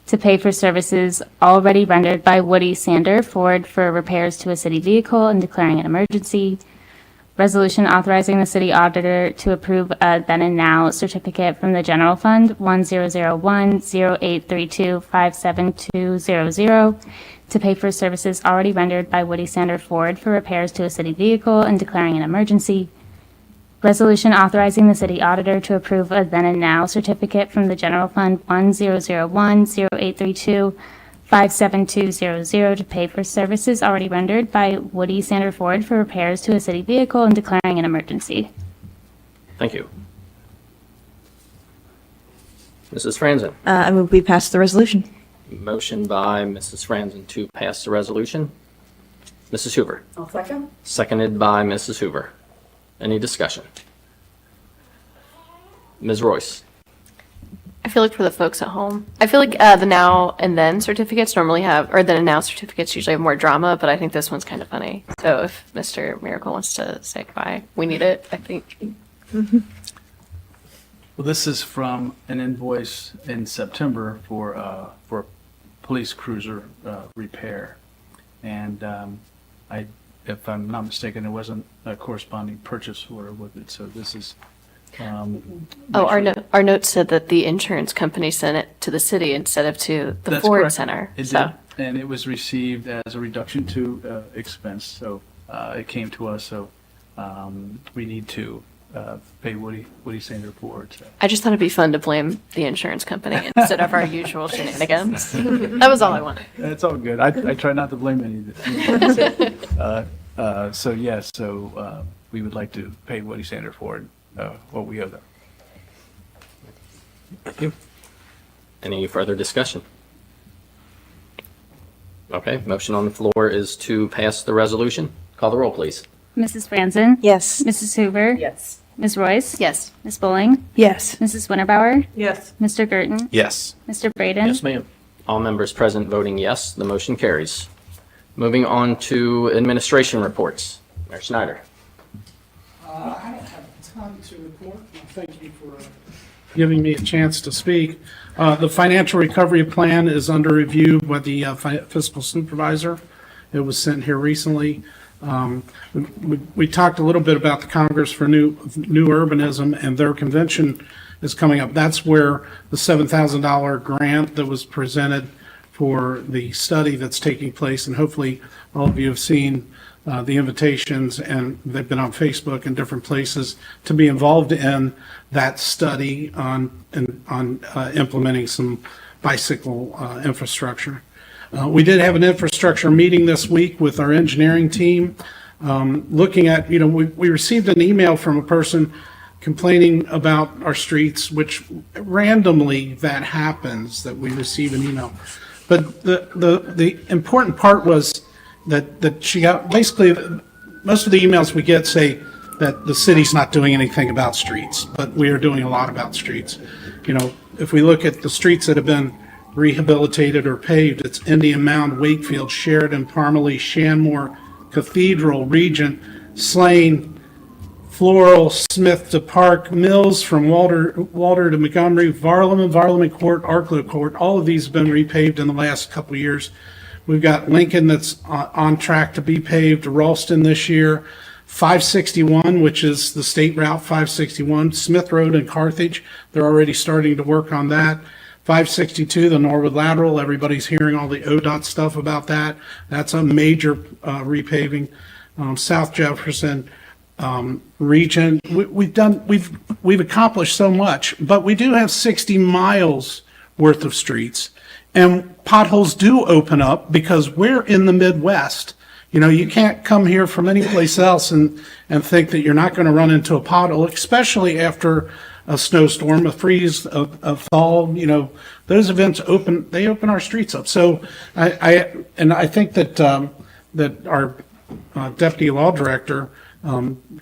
to pay for services already rendered by Woody Sander Ford for repairs to a city vehicle and declaring an emergency. Resolution authorizing the city auditor to approve a then and now certificate from the general fund 1001-0832-57200 to pay for services already rendered by Woody Sander Ford for repairs to a city vehicle and declaring an emergency. Resolution authorizing the city auditor to approve a then and now certificate from the general fund 1001-0832-57200 to pay for services already rendered by Woody Sander Ford for repairs to a city vehicle and declaring an emergency. Thank you. Mrs. Franzen. I move we pass the resolution. Motion by Mrs. Franzen to pass the resolution. Mrs. Hoover. I'll second. Seconded by Mrs. Hoover. Any discussion? Ms. Royce. I feel like for the folks at home, I feel like the now and then certificates normally have, or then and now certificates usually have more drama, but I think this one's kind of funny. So if Mr. Miracle wants to say goodbye, we need it, I think. Well, this is from an invoice in September for police cruiser repair. And if I'm not mistaken, there wasn't a corresponding purchase order with it, so this is. Our note said that the insurance company sent it to the city instead of to the That's Ford correct. Center. It So did, and it was received as a reduction to expense, so it came to us, so we need to pay Woody Sander Ford. So. I just thought it'd be fun to blame the insurance company instead of our usual shenanigans. That was all I wanted. It's all good. I try not to blame any of this. So yes, we would like to pay Woody Sander Ford what we owe them. Thank you. Any further discussion? Okay, motion on the floor is to pass the resolution. Call the roll, please. Mrs. Franzen? Yes. Mrs. Hoover? Yes. Ms. Royce? Yes. Ms. Bowling? Yes. Mrs. Winterbauer? Yes. Mr. Gerton? Yes. Mr. Braden? Yes, ma'am. All members present voting yes, the motion carries. Moving on to administration reports. Mayor Snyder. I don't have a ton to report. Thank you for giving me a chance to speak. The financial recovery plan is under review by the fiscal supervisor. It was sent here recently. We talked a little bit about the Congress for New Urbanism, and their convention is coming up. That's where the $7,000 grant that was presented for the study that's taking place, and hopefully all of you have seen the invitations, and they've been on Facebook and different places to be involved in that study on implementing some bicycle infrastructure. We did have an infrastructure meeting this week with our engineering team, looking at, we received an email from a person complaining about our streets, which randomly that happens, that we receive an email. But the important part was that she got, basically, most of the emails we get say that the city's not doing anything about streets, but we are doing a lot about streets. If we look at the streets that have been rehabilitated or paved, it's Indian Mound, Wakefield, Sheridan, Parmalee, Shanmore, Cathedral, Regent, Slane, Floral, Smith to Park, Mills from Walter to Montgomery, Varlam Court, Arklow Court. All of these have been repaved in the last couple of years. We've got Lincoln that's on track to be paved, Ralston this year, 561, which is the state route 561, Smith Road and Carthage. They're already starting to work on that. 562, the Norwood lateral, everybody's hearing all the ODOT stuff about that. That's a major repaving. South Jefferson, region. We've accomplished so much, but we do have 60 miles worth of streets, and potholes do open up because we're in the Midwest. You can't come here from any place else and think that you're not going to run into a pothole, especially after a snowstorm, a freeze, a thaw. Those events open our streets up. So I think that our deputy law director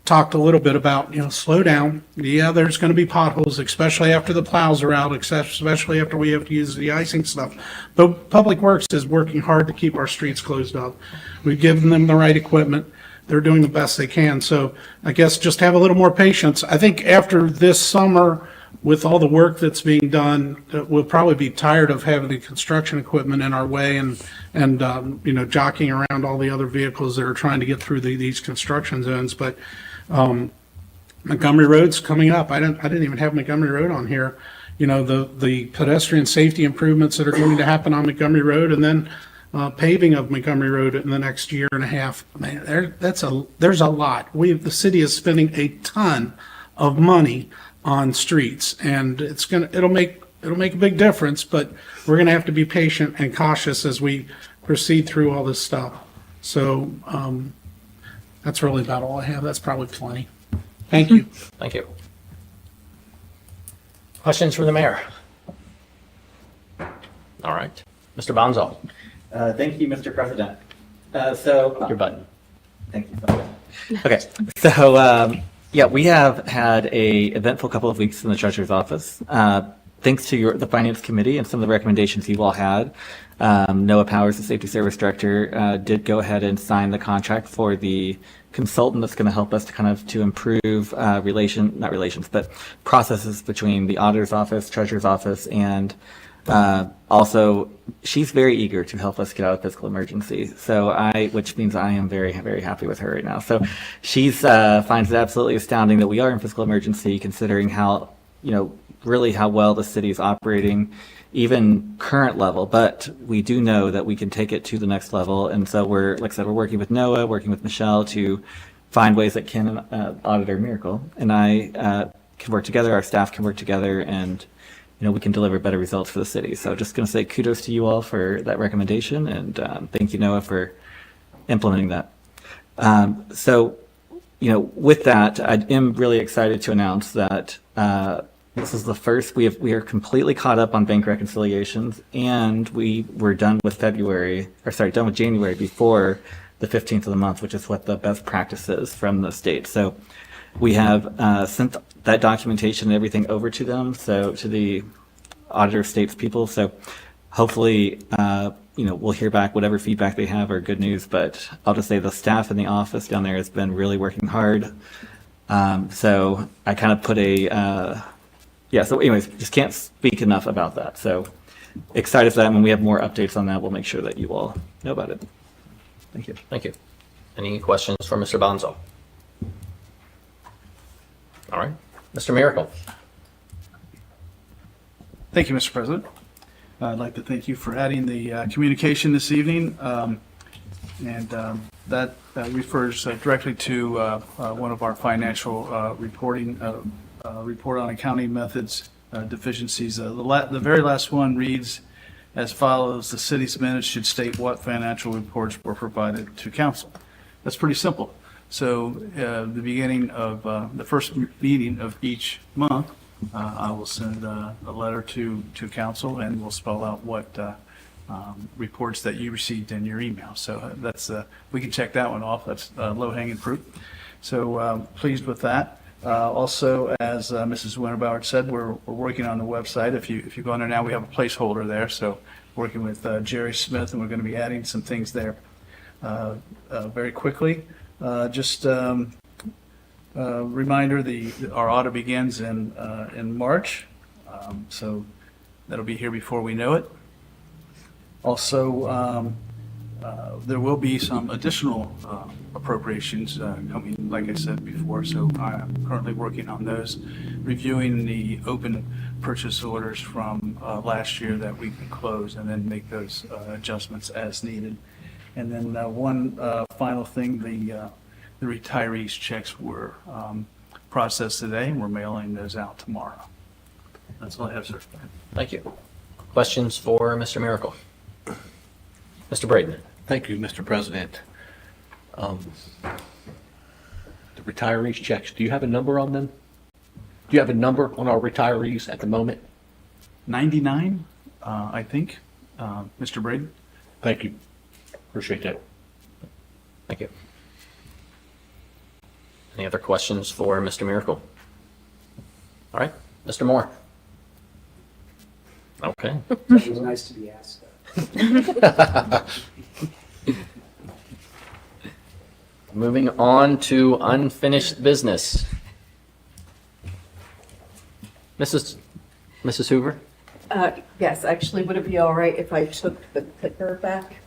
talked a little bit about, slow down. Yeah, there's going to be potholes, especially after the plows are out, especially after we have to use the icing stuff. But Public Works is working hard to keep our streets closed up. We've given them the right equipment. They're doing the best they can. So I guess just have a little more patience. I think after this summer, with all the work that's being done, we'll probably be tired of having the construction equipment in our way and jockeying around all the other vehicles that are trying to get through these construction zones. But Montgomery Road's coming up. I didn't even have Montgomery Road on here. The pedestrian safety improvements that are going to happen on Montgomery Road, and then paving of Montgomery Road in the next year and a half. Man, there's a lot. The city is spending a ton of money on streets, and it'll make a big difference, but we're going to have to be patient and cautious as we proceed through all this stuff. So that's really about all I have. That's probably plenty. Thank you. Thank you. Questions for the mayor? All right. Mr. Bonzo, Thank you, Mr. President. your button. Thank you so much. Okay, so yeah, we have had a eventful couple of weeks in the treasurer's office. Thanks to the finance committee and some of the recommendations you all had. Noah Powers, the safety service director, did go ahead and sign the contract for the consultant that's going to help us to improve but processes between the auditor's office, treasurer's office, and also she's very eager to help us get out of fiscal emergency. Which means I am very, very happy with her right now. So she's finds it absolutely astounding that we are in fiscal emergency, considering how, really how well the city is operating, even current level, but we do know that we can take it to the next level. And so we're working with Noah, working with Michelle to find ways that Ken and Auditor Miracle and I can work together, our staff can work together, and we can deliver better results for the city. So just going to say kudos to you all for that recommendation, and thank you, Noah, for implementing that. With that, I am really excited to announce that this is the first, we are completely caught up on bank reconciliations, and we were done with done with January before the 15th of the month, which is what the best practice is from the state. So we have sent that documentation and everything over to them, so to the auditor states people. So hopefully, we'll hear back whatever feedback they have or good news. But I'll just say the staff in the office down there has been really working hard. So I kind of put so anyways, just can't speak enough about that. So excited for that. When we have more updates on that, we'll make sure that you all know about it. Thank you. Thank you. Any questions for Mr. Bonzo? All right. Mr. Miracle. Thank you, Mr. President. I'd like to thank you for adding the communication this evening. That refers directly to one of our financial reporting, report on accounting methods deficiencies. The very last one reads as follows: the city's minutes should state what financial reports were provided to council. That's pretty simple. So the beginning of the first meeting of each month, I will send a letter to council, and we'll spell out what reports that you received in your email. So that's we can check that one off. That's low-hanging fruit. So pleased with that. Also, as Mrs. Winterbauer said, we're working on the website. If you go on there now, we have a placeholder there. So working with Jerry Smith, and we're going to be adding some things there very quickly. Reminder: our audit begins in March, so that'll be here before we know it. Also, there will be some additional appropriations coming, like I said before. So I'm currently working on those, reviewing the open purchase orders from last year that we can close, and then make those adjustments as needed. And then one final thing: the retirees' checks were processed today, and we're mailing those out tomorrow. That's all I have, sir. Thank you. Questions for Mr. Miracle? Mr. Braden. Thank you, Mr. President. The retirees' checks, do you have a number on them? Do you have a number on our retirees at the moment? 99, I think, Mr. Braden. Thank you. Appreciate that. Thank you. Any other questions for Mr. Miracle? All right, Mr. Moore. Okay. It was nice to be asked. Moving on to unfinished business. Mrs. Hoover? Yes, actually, would it be all right if I took the clicker back?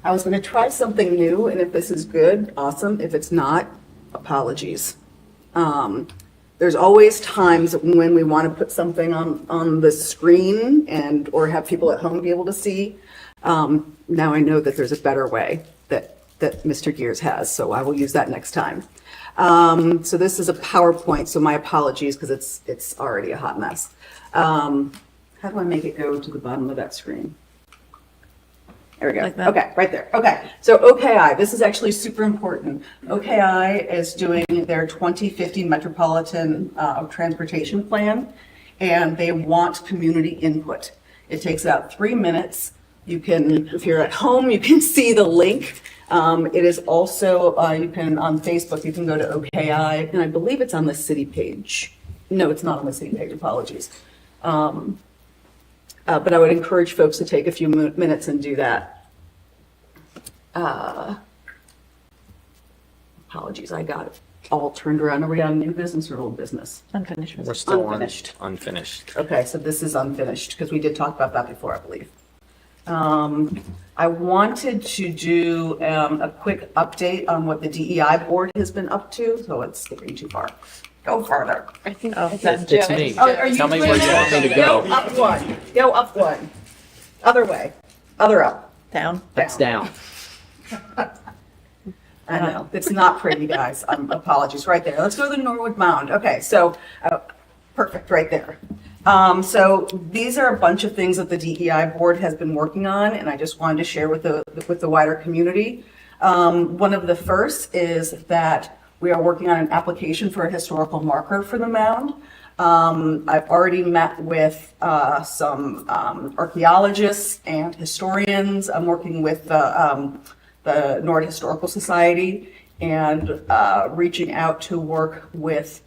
I was going to try something new, and if this is good, awesome. If it's not, apologies. There's always times when we want to put something on the screen or have people at home be able to see. Now I know that there's a better way that Mr. Gears has, so I will use that next time. So this is a PowerPoint, so my apologies because it's already a hot mess. How do I make it go to the bottom of that screen? There we go. Like that? Okay, right there. Okay, so OKI, this is actually super important. OKI is doing their 2050 Metropolitan Transportation Plan, and they want community input. It takes about 3 minutes. You can, if you're at home, you can see the link. It is also, you can, on Facebook, you can go to OKI, and I believe it's on the city page. No, it's not on the city page, apologies. But I would encourage folks to take a few minutes and do that. Apologies, I got it all turned around. Are we on new business or old business? Unfinished. We're still Unfinished. on unfinished. Okay, so this is unfinished, because we did talk about that before, I believe. I wanted to do a quick update on what the DEI board has been up to, so it's skipping too far. Go farther. I think It's me. Oh, are you Tell me doing where you that? want me to go. Go up one. Go up one. Other way. Other up. down. That's down. I know. It's not pretty, guys. Apologies. Right there. Let's go to the Norwood Mound. Okay, so perfect right there. So these are a bunch of things that the DEI board has been working on, and I just wanted to share with the wider community. One of the first is that we are working on an application for a historical marker for the mound. I've already met with some archaeologists and historians. I'm working with the Norwood Historical Society and reaching out to work with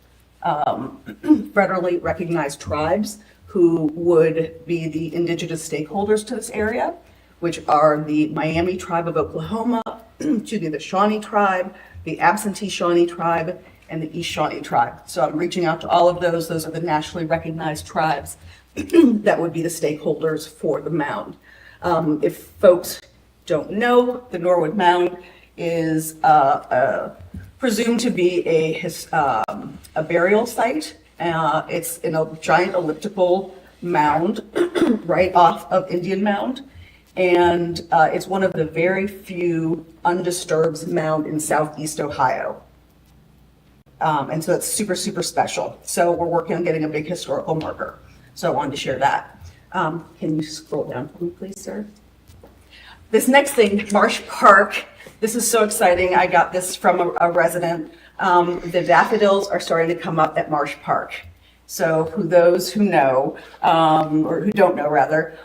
federally recognized tribes who would be the indigenous stakeholders to this area. which are the Miami tribe of Oklahoma, the Shawnee tribe, the absentee Shawnee tribe, and the East Shawnee tribe. So I'm reaching out to all of those. Those are the nationally recognized tribes that would be the stakeholders for the mound. If folks don't know, the Norwood Mound is presumed to be a burial site. It's in a giant elliptical mound right off of Indian Mound. And it's one of the very few undisturbed mound in southeast Ohio. And so it's super, super special. So we're working on getting a big historical marker. So I wanted to share that. Can you scroll down for me, please, sir? This next thing, Marsh Park. This is so exciting. I got this from a resident. The daffodils are starting to come up at Marsh Park. So for those who know, or who don't know rather,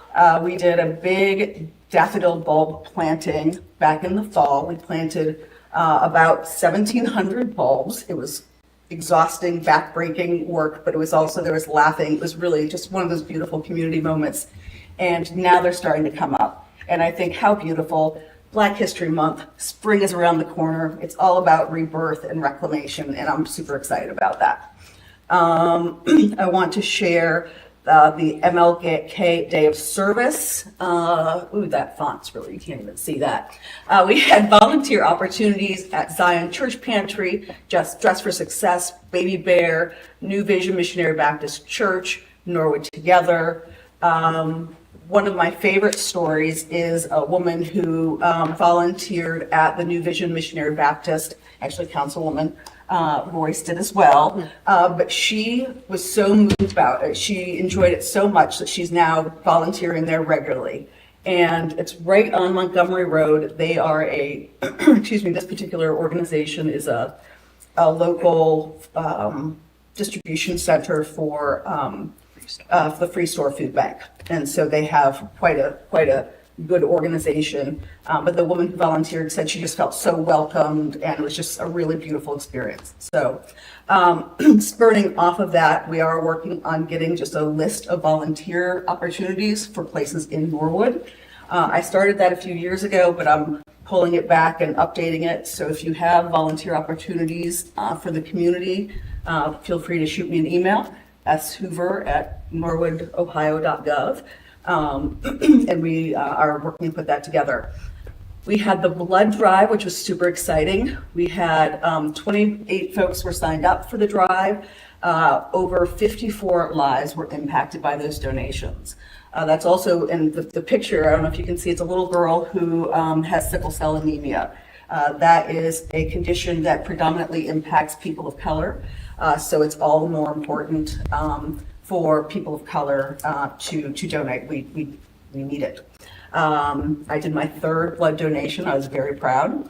we did a big daffodil bulb planting back in the fall. We planted about 1,700 bulbs. It was exhausting, backbreaking work, but it was also, there was laughing. It was really just one of those beautiful community moments. And now they're starting to come up. And I think how beautiful. Black History Month, spring is around the corner. It's all about rebirth and reclamation, and I'm super excited about that. I want to share the MLK Day of Service. Ooh, that font's really, you can't even see that. We had volunteer opportunities at Zion Church Pantry, Just Dress for Success, Baby Bear, New Vision Missionary Baptist Church, Norwood Together. One of my favorite stories is a woman who volunteered at the New Vision Missionary Baptist, actually Councilwoman Royce did as well, but she was so moved about it. She enjoyed it so much that she's now volunteering there regularly. And it's right on Montgomery Road. They are a, excuse me, this particular organization is a local distribution center for the Free Store Food Bank. And so they have quite a good organization. But the woman who volunteered said she just felt so welcomed, and it was just a really beautiful experience. So spurting off of that, we are working on getting just a list of volunteer opportunities for places in Norwood. I started that a few years ago, but I'm pulling it back and updating it. So if you have volunteer opportunities for the community, feel free to shoot me an email. That's hoover@norwoodohio.gov. And we are working to put that together. We had the blood drive, which was super exciting. We had 28 folks were signed up for the drive. Over 54 lives were impacted by those donations. That's also in the picture. I don't know if you can see, it's a little girl who has sickle cell anemia. That is a condition that predominantly impacts people of color. So it's all the more important for people of color to donate. We need it. I did my third blood donation. I was very proud.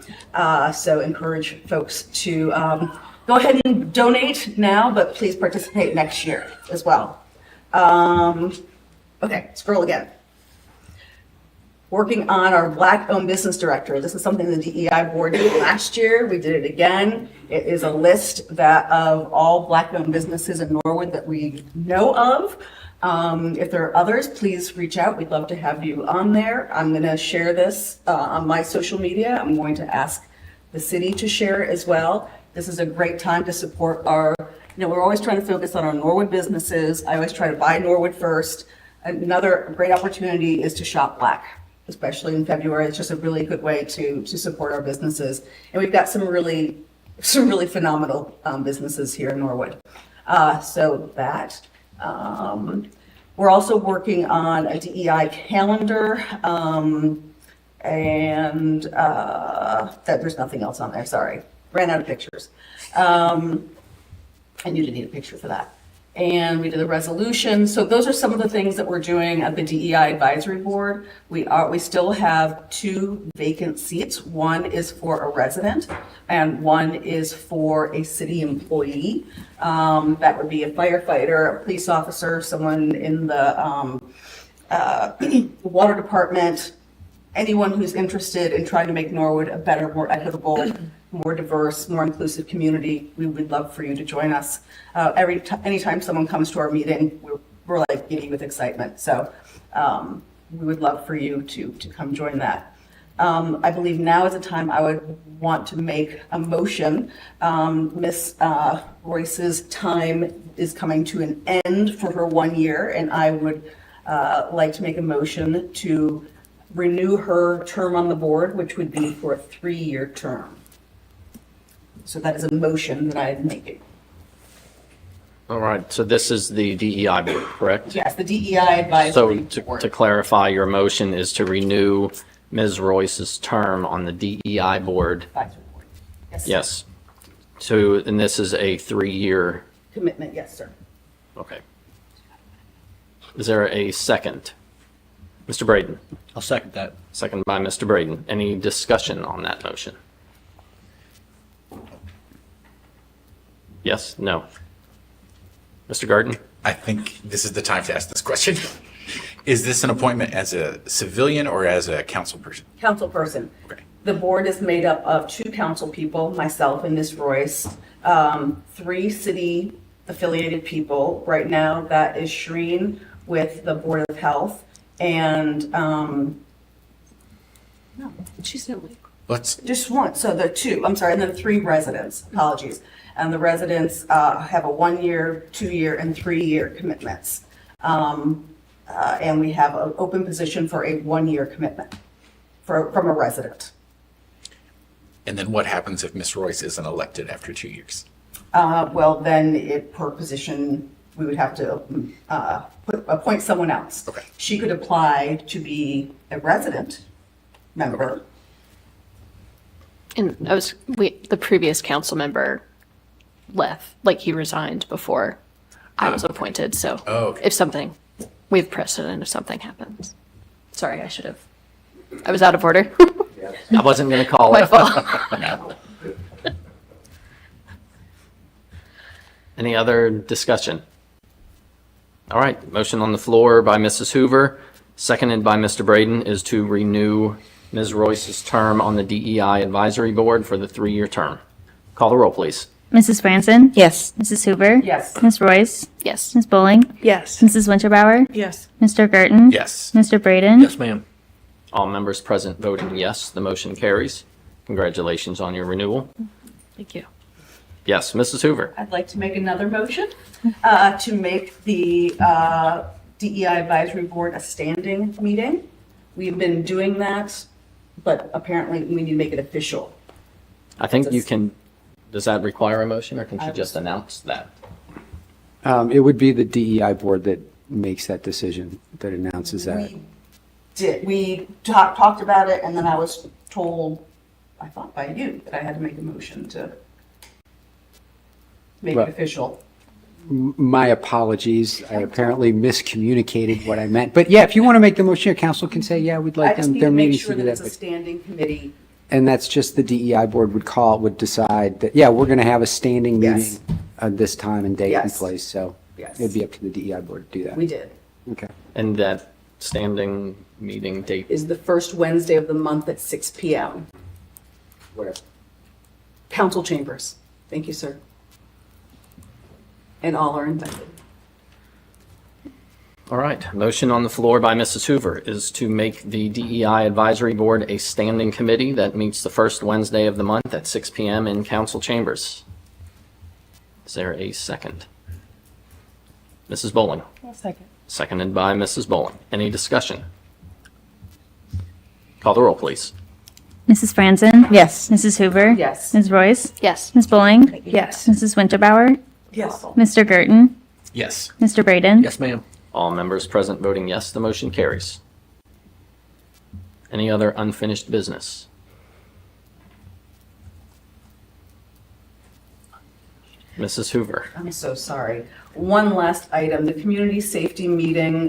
So encourage folks to go ahead and donate now, but please participate next year as well. Okay, scroll again. Working on our Black-owned business directory. This is something the DEI board did last year. We did it again. It is a list of all Black-owned businesses in Norwood that we know of. If there are others, please reach out. We'd love to have you on there. I'm going to share this on my social media. I'm going to ask the city to share it as well. This is a great time to support we're always trying to focus on our Norwood businesses. I always try to buy Norwood first. Another great opportunity is to shop Black, especially in February. It's just a really good way to support our businesses. And we've got some really phenomenal businesses here in Norwood. We're also working on a DEI calendar, and there's nothing else on there, sorry. Ran out of pictures. I knew to need a picture for that. And we did a resolution. So those are some of the things that we're doing at the DEI Advisory Board. We still have 2 vacant seats. One is for a resident and one is for a city employee. That would be a firefighter, a police officer, someone in the water department, anyone who's interested in trying to make Norwood a better, more equitable, more diverse, more inclusive community. We would love for you to join us. Anytime someone comes to our meeting, we're like giddy with excitement. So we would love for you to come join that. I believe now is the time I would want to make a motion. Miss Royce's time is coming to an end for her 1 year, and I would like to make a motion to renew her term on the board, which would be for a 3-year term. So that is a motion that I am making. All right, so this is the DEI board, correct? Yes, the DEI advisory So board. to clarify, your motion is to renew Ms. Royce's term on the DEI board. Advisory board. Yes. sir. Yes. So, and this is a 3-year, Commitment, yes, sir. okay. Is there a second? Mr. Braden? I'll second that. Second by Mr. Braden. Any discussion on that motion? Yes? No? Mr. Garten? I think this is the time to ask this question. Is this an appointment as a civilian or as a council person? Council person. Okay. The board is made up of 2 council people, myself and Ms. Royce, 3 city affiliated people. Right now, that is Shereen with the Board of Health and, no, she's not. Let's, Just one, so the 2, I'm sorry, and then 3 residents, apologies. And the residents have a 1-year, 2-year, and 3-year commitments. And we have an open position for a 1-year commitment from a resident. and then what happens if Ms. Royce isn't elected after 2 years? Well, then per position, we would have to appoint someone else. Okay. She could apply to be a resident member. And the previous council member left, like he resigned before I was appointed, so Oh, okay. if something, we have precedent if something happens. Sorry, I was out of order. I wasn't going to call My it. fault. Any other discussion? All right, motion on the floor by Mrs. Hoover, seconded by Mr. Braden, is to renew Ms. Royce's term on the DEI Advisory Board for the 3-year term. Call the roll, please. Mrs. Franson? Yes. Mrs. Hoover? Yes. Ms. Royce? Yes. Ms. Bowling? Yes. Mrs. Winterbauer? Yes. Mr. Gerton? Yes. Mr. Braden? Yes, ma'am. All members present voting yes, the motion carries. Congratulations on your renewal. Thank you. Yes, Mrs. Hoover. I'd like to make another motion to make the DEI Advisory Board a standing meeting. We've been doing that, but apparently we need to make it official. I think you can, does that require a motion, or can she just announce that? It would be the DEI board that makes that decision, that announces that. We talked about it, and then I was told, I thought by you, that I had to make a motion to make Well- it official. My apologies. I apparently miscommunicated what I meant. But yeah, if you want to make the motion, your council can say, yeah, we'd I like just them, need their to make meetings sure to do that it's that. a standing committee. And that's just the DEI board would decide that, yeah, we're going to have a standing Yes. meeting at this time and date and Yes. place. So Yes. it'd be up to the DEI board to do that. We did. Okay. And that standing meeting date, Is the first Wednesday of the month at 6 PM. Where? Council chambers. Thank you, sir. And all are invited. all right. Motion on the floor by Mrs. Hoover is to make the DEI Advisory Board a standing committee that meets the first Wednesday of the month at 6 PM in council chambers. Is there a second? Mrs. Bowling, Second. seconded by Mrs. Bowling. Any discussion? Call the roll, please. Mrs. Franson? Yes. Mrs. Hoover? Yes. Ms. Royce? Yes. Ms. Bowling? Yes. Mrs. Winterbauer? Yes. Mr. Gerton? Yes. Mr. Braden? Yes, ma'am. All members present voting yes, the motion carries. Any other unfinished business? Mrs. Hoover. I'm so sorry. One last item, the community safety meeting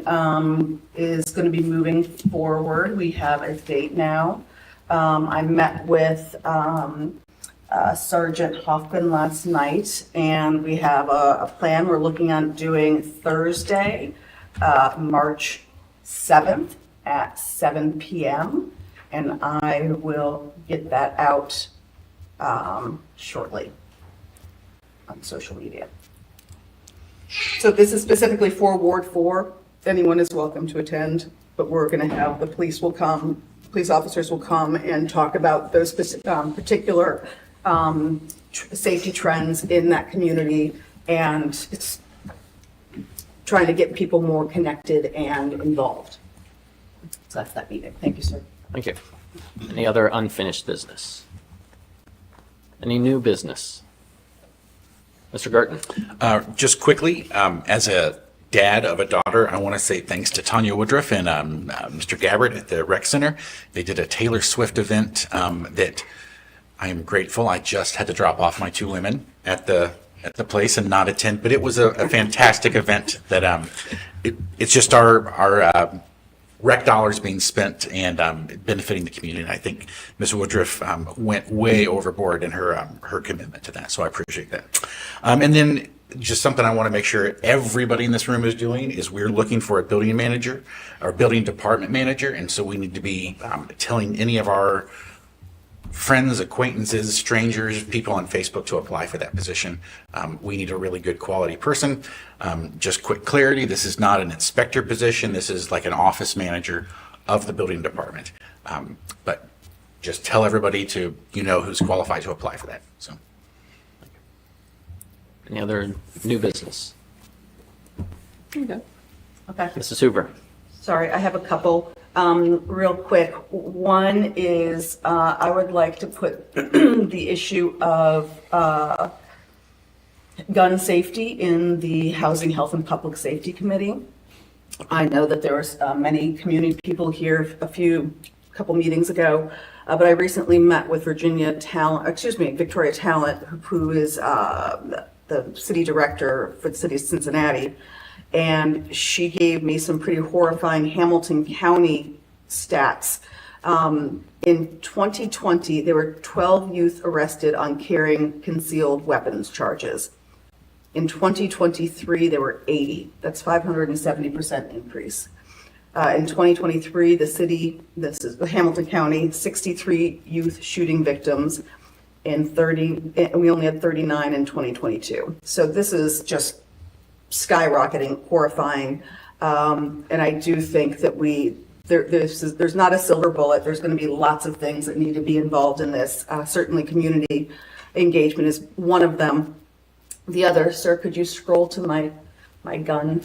is going to be moving forward. We have a date now. I met with Sergeant Hoffman last night, and we have a plan. We're looking at doing Thursday, March 7th at 7 PM, and I will get that out shortly on social media. So this is specifically for Ward 4. Anyone is welcome to attend. but we're going to have, the police officers will come and talk about those particular safety trends in that community, and it's trying to get people more connected and involved. So that's that meeting. Thank you, sir. Thank you. Any other unfinished business? Any new business? Mr. Gerton? Just quickly, as a dad of a daughter, I want to say thanks to Tanya Woodruff and Mr. Gabbard at the Rec Center. They did a Taylor Swift event that I am grateful. I just had to drop off my 2 women at the place and not attend, but it was a fantastic event that it's just our rec dollars being spent and benefiting the community. And I think Ms. Woodruff went way overboard in her commitment to that, so I appreciate that. And then just something I want to make sure everybody in this room is doing is we're looking for a building manager or building department manager, and so we need to be telling any of our friends, acquaintances, strangers, people on Facebook to apply for that position. We need a really good quality person. Just quick clarity, this is not an inspector position. This is like an office manager of the building department. But just tell everybody to, who's qualified to apply for that. So. Any other new business? Okay. Mrs. Hoover? Sorry, I have a couple. Real quick. One is I would like to put the issue of gun safety in the Housing, Health, and Public Safety Committee. I know that there was many community people here a couple meetings ago, but I recently met with Victoria Talent, who is the city director for the city of Cincinnati. And she gave me some pretty horrifying Hamilton County stats. In 2020, there were 12 youth arrested on carrying concealed weapons charges. In 2023, there were 80. That's 570% increase. In 2023, this is Hamilton County, 63 youth shooting victims, and we only had 39 in 2022. So this is just skyrocketing, horrifying, and I do think that there's not a silver bullet. There's going to be lots of things that need to be involved in this. Certainly, community engagement is one of them. The other, sir, could you scroll to my gun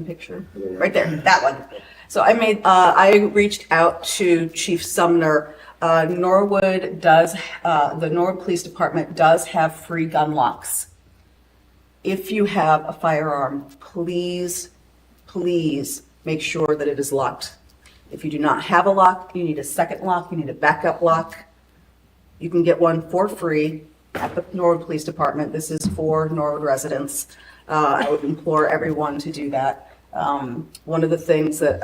picture right there, that one. So I reached out to Chief Sumner. Norwood the Norwood Police Department does have free gun locks. If you have a firearm, please make sure that it is locked. If you do not have a lock, you need a second lock, you need a backup lock. You can get one for free at the Norwood Police Department. This is for Norwood residents. I would implore everyone to do that. One of the things that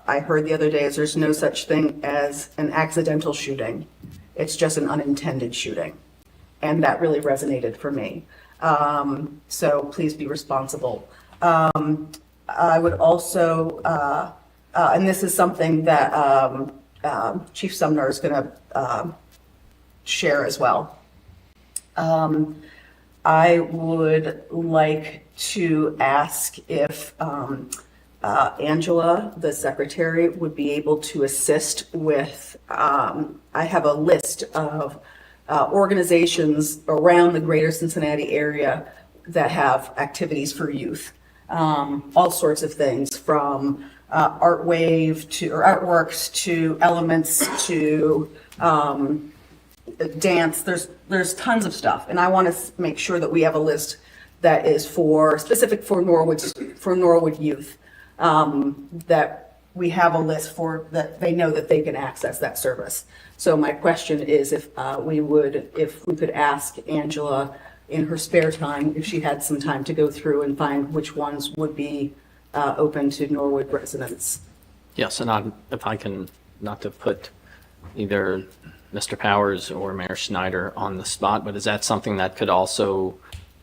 I heard the other day is there's no such thing as an accidental shooting. It's just an unintended shooting. And that really resonated for me. So please be responsible. I would also, and this is something that Chief Sumner is going to share as well. I would like to ask if Angela, the secretary, would be able to assist with, I have a list of organizations around the greater Cincinnati area that have activities for youth. All sorts of things from artworks to elements to dance. There's tons of stuff, and I want to make sure that we have a list that is specific for Norwood youth. That we have a list for that they know that they can access that service. So my question is if we could ask Angela in her spare time, if she had some time to go through and find which ones would be open to Norwood residents. Yes, and if I can, not to put either Mr. Powers or Mayor Schneider on the spot, but is that something that could also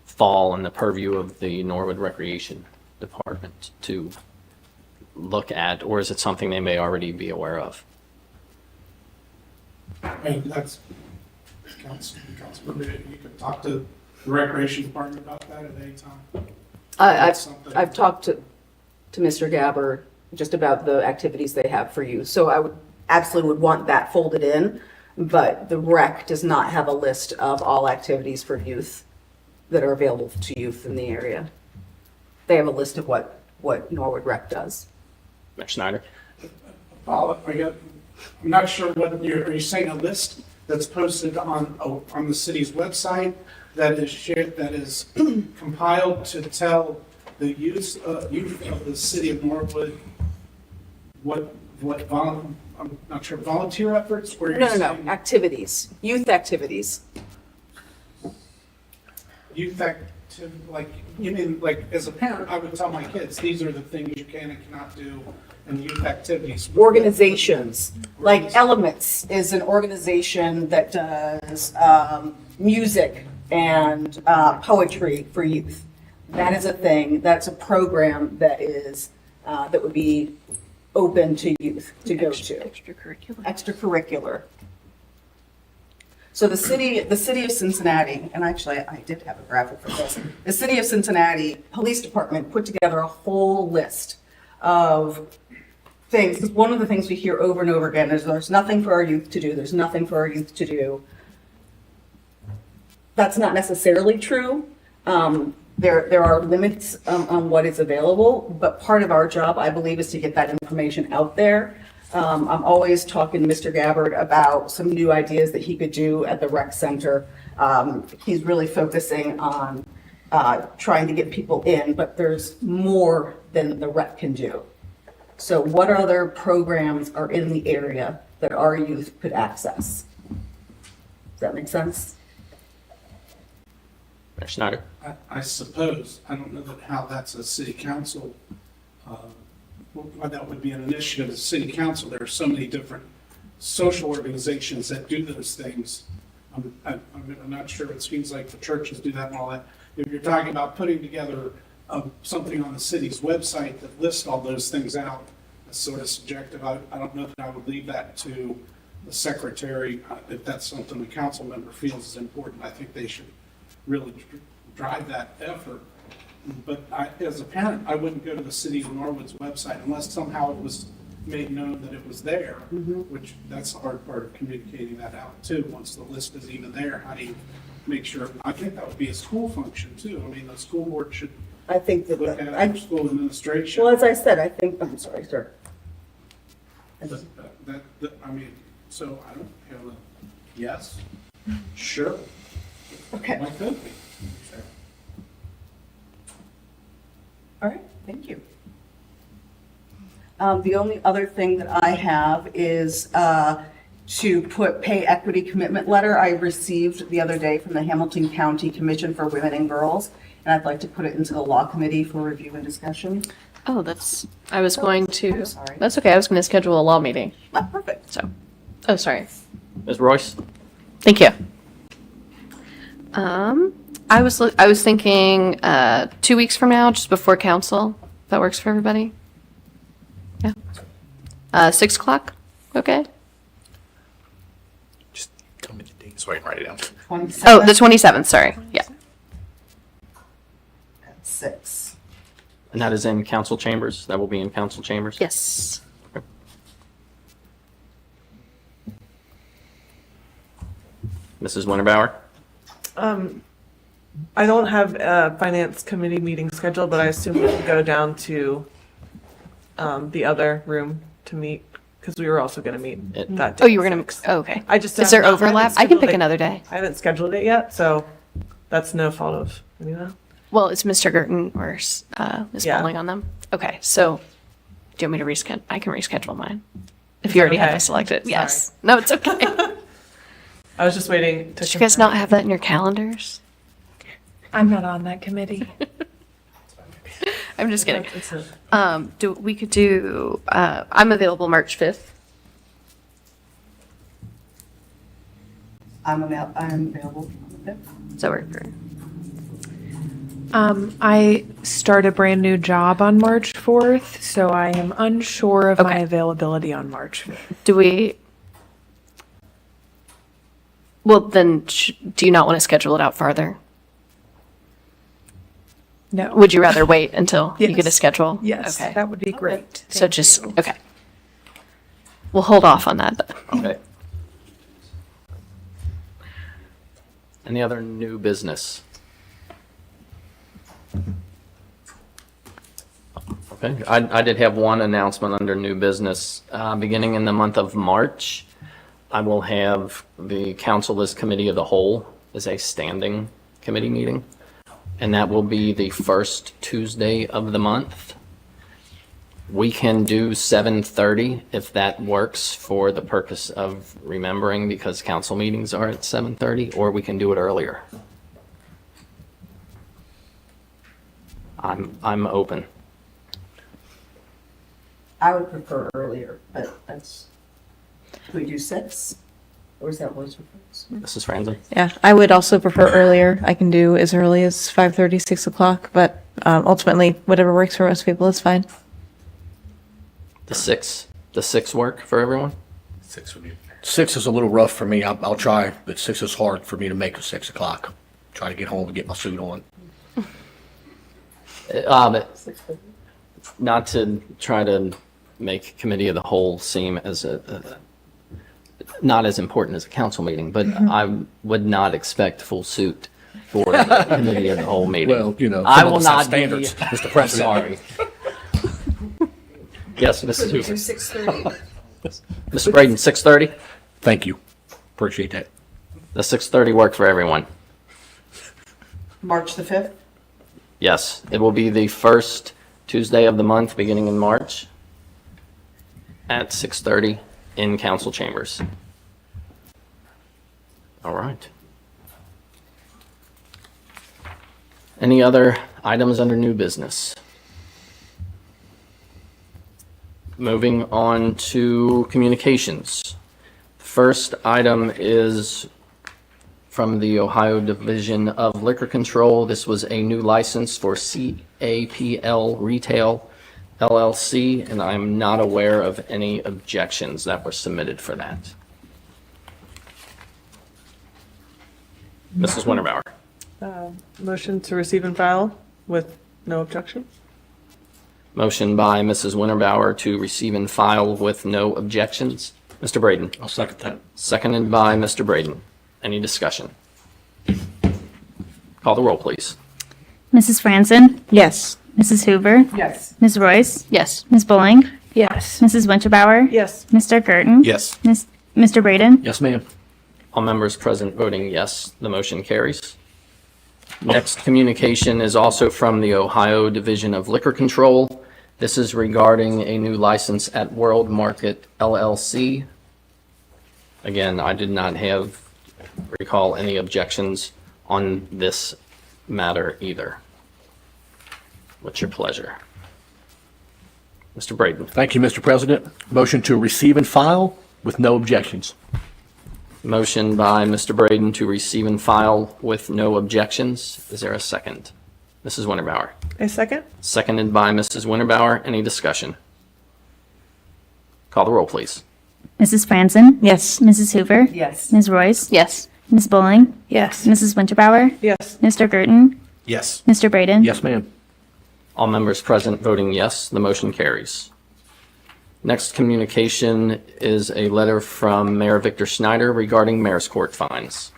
fall in the purview of the Norwood Recreation Department to look at, or is it something they may already be aware of? I mean, that's Councilman, you can talk to the Recreation Department about that at any time. I've talked to Mr. Gabbard just about the activities they have for youth. So I would absolutely would want that folded in, but the rec does not have a list of all activities for youth that are available to youth in the area. They have a list of what Norwood Rec does. Mayor Snyder? I'm not sure whether are you saying a list that's posted on the city's website that is shared, that is compiled to tell the youth of the city of Norwood I'm not sure, volunteer efforts? Where you're No, saying activities, youth activities. Youth like, you mean, like, as a parent, I would tell my kids, these are the things you can and cannot do in youth activities. Organizations, like Elements is an organization that does music and poetry for youth. That is a thing, that's a program that is, that would be open to youth to go to. Extracurricular. So the city of Cincinnati, and actually I did have a graphic for this, the city of Cincinnati Police Department put together a whole list of things. 'Cause one of the things we hear over and over again is there's nothing for our youth to do, there's nothing for our youth to do. That's not necessarily true. There are limits on what is available, but part of our job, I believe, is to get that information out there. I'm always talking to Mr. Gabbard about some new ideas that he could do at the rec center. He's really focusing on trying to get people in, but there's more than the rec can do. So what other programs are in the area that our youth could access? Does that make sense? Mayor Snyder? I suppose, I don't know how that's a city council, why that would be an initiative of the city council. There are so many different social organizations that do those things. I'm not sure, it seems like the churches do that and all that. If you're talking about putting together something on the city's website that lists all those things out, it's sort of subjective. I don't know that I would leave that to the secretary. If that's something the council member feels is important, I think they should really drive that effort. But as a parent, I wouldn't go to the city of Norwood's website unless somehow it was made known that it was there, which that's the hard part of communicating that out too. Once the list is even there, how do you make sure? I think that would be a school function too. I mean, the school board should I think that, look at school administration. well, as I said, I think, I'm sorry, sir. I mean, so I don't have a yes, sure. Okay. Why could we? All right, thank you. The only other thing that I have is to put pay equity commitment letter I received the other day from the Hamilton County Commission for Women and Girls, and I'd like to put it into the law committee for review and discussion. Oh, I was going to. I'm sorry. That's okay. I was going to schedule a law meeting. Oh, perfect. So, oh, sorry. Ms. Royce? Thank you. I was thinking 2 weeks from now, just before council. If that works for everybody. Yeah. 6 o'clock. Okay. Just tell me the date so I can write it down. 27th Oh, the 27th. Sorry. Yeah. at 6. And that is in council chambers? That will be in council chambers? Yes. Mrs. Winterbauer? I don't have a finance committee meeting scheduled, but I assume we'll go down to the other room to meet, because we were also going to meet that day. Oh, you were going to, okay. I just Is there have not- overlap? haven't I can scheduled pick it- another day. I haven't scheduled it yet, so that's no fault of anyone. Well, it's Mr. Girton or Ms. Yeah. Bowling on them. Okay, so do you want me to reschedule? I can reschedule mine. If you already have okay? it selected. Sorry. Yes. No, it's okay. I was just waiting to. Did you guys not have that in your calendars? I'm not on that committee. I'm just kidding. It's a- We could do, I'm available March 5th. I'm available on the 5th. Does that work for? I start a brand new job on March 4th, so I am unsure of my Okay. availability on March 5th. Do we? Well, then, do you not want to schedule it out farther? No. Would you rather wait until you get a Yes. schedule? Yes, Okay. that would be great. So just, okay. We'll hold off on that. Okay. Any other new business? Okay, I did have one announcement under new business. Beginning in the month of March, I will have the council as committee of the whole as a standing committee meeting. And that will be the first Tuesday of the month. We can do 7:30 if that works for the purpose of remembering, because council meetings are at 7:30, or we can do it earlier. I'm open. I would prefer earlier, but that's, can we do 6? Or is that worse for folks? Mrs. Franzen? Yeah, I would also prefer earlier. I can do as early as 5:30, 6 o'clock, but ultimately, whatever works for most people is fine. The 6 work for everyone? 6 would be. 6 is a little rough for me. I'll try, but 6 is hard for me to make at 6 o'clock. Try to get home and get my suit on. Not to try to make committee of the whole seem as not as important as a council meeting, but I would not expect full suit for the committee of the whole meeting. Well, I some of will us have not standards, be, Mr. President. sorry. Yes, Mrs. Do Hoover. 6:30. Mr. Braden, 6:30? Thank you. Appreciate that. The 6:30 work for everyone? March the 5th? Yes, it will be the first Tuesday of the month, beginning in March, at 6:30 in council chambers. All right. Any other items under new business? Moving on to communications. First item is from the Ohio Division of Liquor Control. This was a new license for CAPL Retail LLC, and I'm not aware of any objections that were submitted for that. Mrs. Winterbauer. Motion to receive and file with no objection? Motion by Mrs. Winterbauer to receive and file with no objections. Mr. Braden. I'll second that. Seconded by Mr. Braden. Any discussion? Call the roll, please. Mrs. Franzen? Yes. Mrs. Hoover? Yes. Ms. Royce? Yes. Ms. Bowling? Yes. Mrs. Winterbauer? Yes. Mr. Gerton? Yes. Mr. Braden? Yes, ma'am. All members present voting yes, the motion carries. Next communication is also from the Ohio Division of Liquor Control. This is regarding a new license at World Market LLC. Again, I did not recall any objections on this matter either. What's your pleasure? Mr. Braden. Thank you, Mr. President. Motion to receive and file with no objections. Motion by Mr. Braden to receive and file with no objections. Is there a second? Mrs. Winterbauer. A second? Seconded by Mrs. Winterbauer. Any discussion? Call the roll, please. Mrs. Franzen? Yes. Mrs. Hoover? Yes. Ms. Royce? Yes. Ms. Bowling? Yes. Mrs. Winterbauer? Yes. Mr. Gerton? Yes. Mr. Braden? Yes, ma'am. All members present voting yes, the motion carries. Next communication is a letter from Mayor Victor Schneider regarding Mayor's Court fines.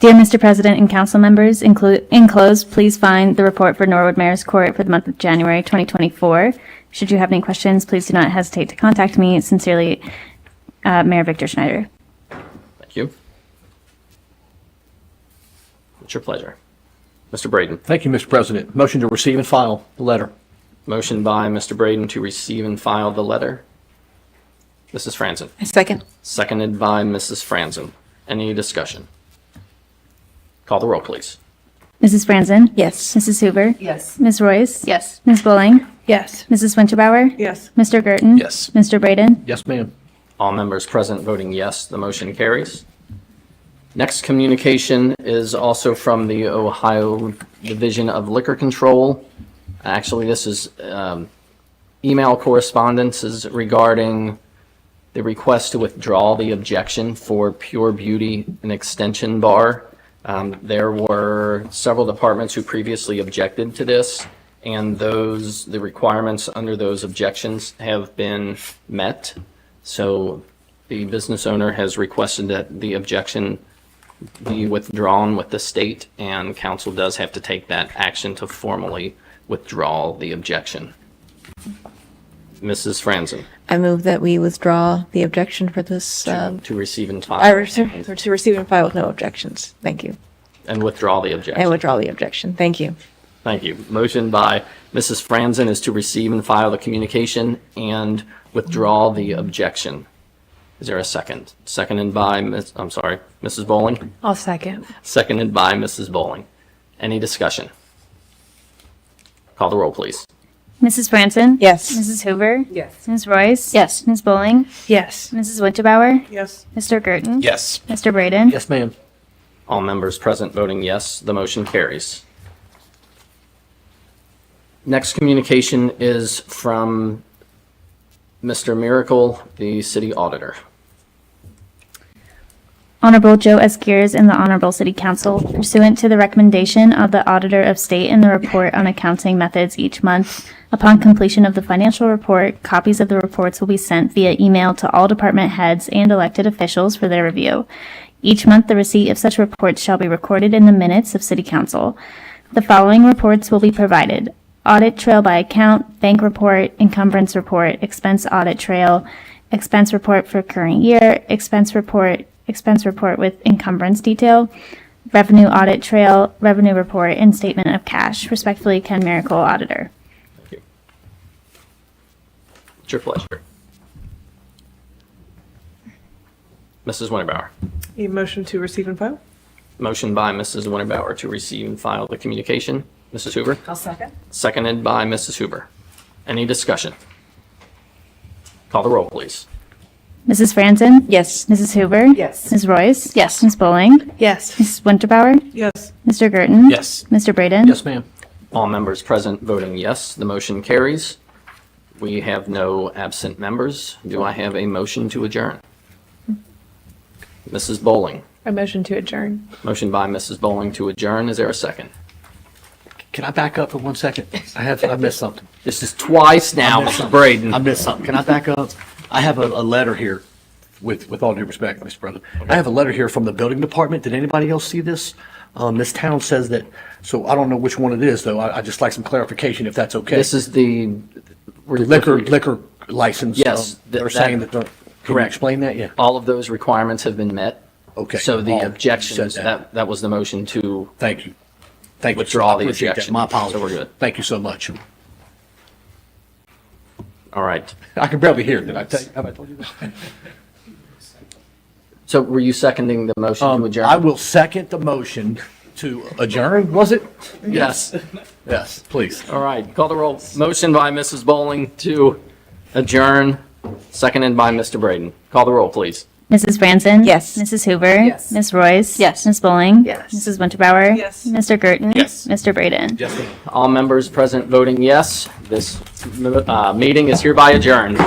Dear Mr. President and council members, enclosed, please find the report for Norwood Mayor's Court for the month of January 2024. Should you have any questions, please do not hesitate to contact me. Sincerely, Mayor Victor Schneider. Thank you. It's your pleasure. Mr. Braden. Thank you, Mr. President. Motion to receive and file the letter. Motion by Mr. Braden to receive and file the letter. Mrs. Franzen. A second. Seconded by Mrs. Franzen. Any discussion? Call the roll, please. Mrs. Franzen? Yes. Mrs. Hoover? Yes. Ms. Royce? Yes. Ms. Bowling? Yes. Mrs. Winterbauer? Yes. Mr. Gerton? Yes. Mr. Braden? Yes, ma'am. All members present voting yes, the motion carries. Next communication is also from the Ohio Division of Liquor Control. Actually, this is email correspondences regarding the request to withdraw the objection for Pure Beauty and Extension Bar. There were several departments who previously objected to this, and the requirements under those objections have been met. So the business owner has requested that the objection be withdrawn with the state, and council does have to take that action to formally withdraw the objection. Mrs. Franzen, I move that we withdraw the objection for this, to receive and file. to receive and file with no objections. Thank you. And withdraw the objection. And withdraw the objection. Thank you. Thank you. Motion by Mrs. Franzen is to receive and file the communication and withdraw the objection. Is there a second? Seconded by Mrs. Bowling? I'll second. Seconded by Mrs. Bowling. Any discussion? Call the roll, please. Mrs. Franzen? Yes. Mrs. Hoover? Yes. Ms. Royce? Yes. Ms. Bowling? Yes. Mrs. Winterbauer? Yes. Mr. Gerton? Yes. Mr. Braden? Yes, ma'am. All members present voting yes, the motion carries. Next communication is from Mr. Miracle, the city auditor. Honorable Joe S. Gears and the Honorable City Council, pursuant to the recommendation of the Auditor of State in the report on accounting methods each month, upon completion of the financial report, copies of the reports will be sent via email to all department heads and elected officials for their review. Each month, the receipt of such reports shall be recorded in the minutes of City Council. The following reports will be provided: audit trail by account, bank report, encumbrance report, expense audit trail, expense report for current year, expense report with encumbrance detail, revenue audit trail, revenue report, and statement of cash. Respectfully, Ken Miracle, Auditor. Thank you. It's your pleasure. Mrs. Winterbauer. A motion to receive and file? Motion by Mrs. Winterbauer to receive and file the communication. Mrs. Hoover? I'll second. Seconded by Mrs. Hoover. Any discussion? Call the roll, please. Mrs. Franzen? Yes. Mrs. Hoover? Yes. Ms. Royce? Yes. Ms. Bowling? Yes. Mrs. Winterbauer? Yes. Mr. Gerton? Yes. Mr. Braden? Yes, ma'am. All members present voting yes, the motion carries. We have no absent members. Do I have a motion to adjourn? Mrs. Bowling. A motion to adjourn. Motion by Mrs. Bowling to adjourn. Is there a second? Can I back up for 1 second? I missed something. This is twice now, Mr. Braden. I missed something. Can I back up? I have a letter here, with all due respect, Mr. President. I have a letter here from the building department. Did anybody else see this? This town says that, so I don't know which one it is, though. I just like some clarification, if that's okay. This is the Liquor license. Yes, They're saying that, can you correct. explain that? Yeah. All of those requirements have been met. Okay. So the All objections, said that was the motion to Thank you. Thank you. withdraw I the appreciate that. objection. My apologies. So we're good. Thank you so much. All right. I can barely hear. Did I tell you? Have I told you that? So were you seconding the motion to adjourn? I will second the motion to adjourn, was it? Yes. Yes, please. All right, call the roll. Motion by Mrs. Bowling to adjourn, seconded by Mr. Braden. Call the roll, please. Mrs. Franzen? Yes. Mrs. Hoover? Yes. Ms. Royce? Yes. Ms. Bowling? Yes. Mrs. Winterbauer? Yes. Mr. Gerton? Yes. Mr. Braden? Yes, ma'am. All members present voting yes. This meeting is hereby adjourned.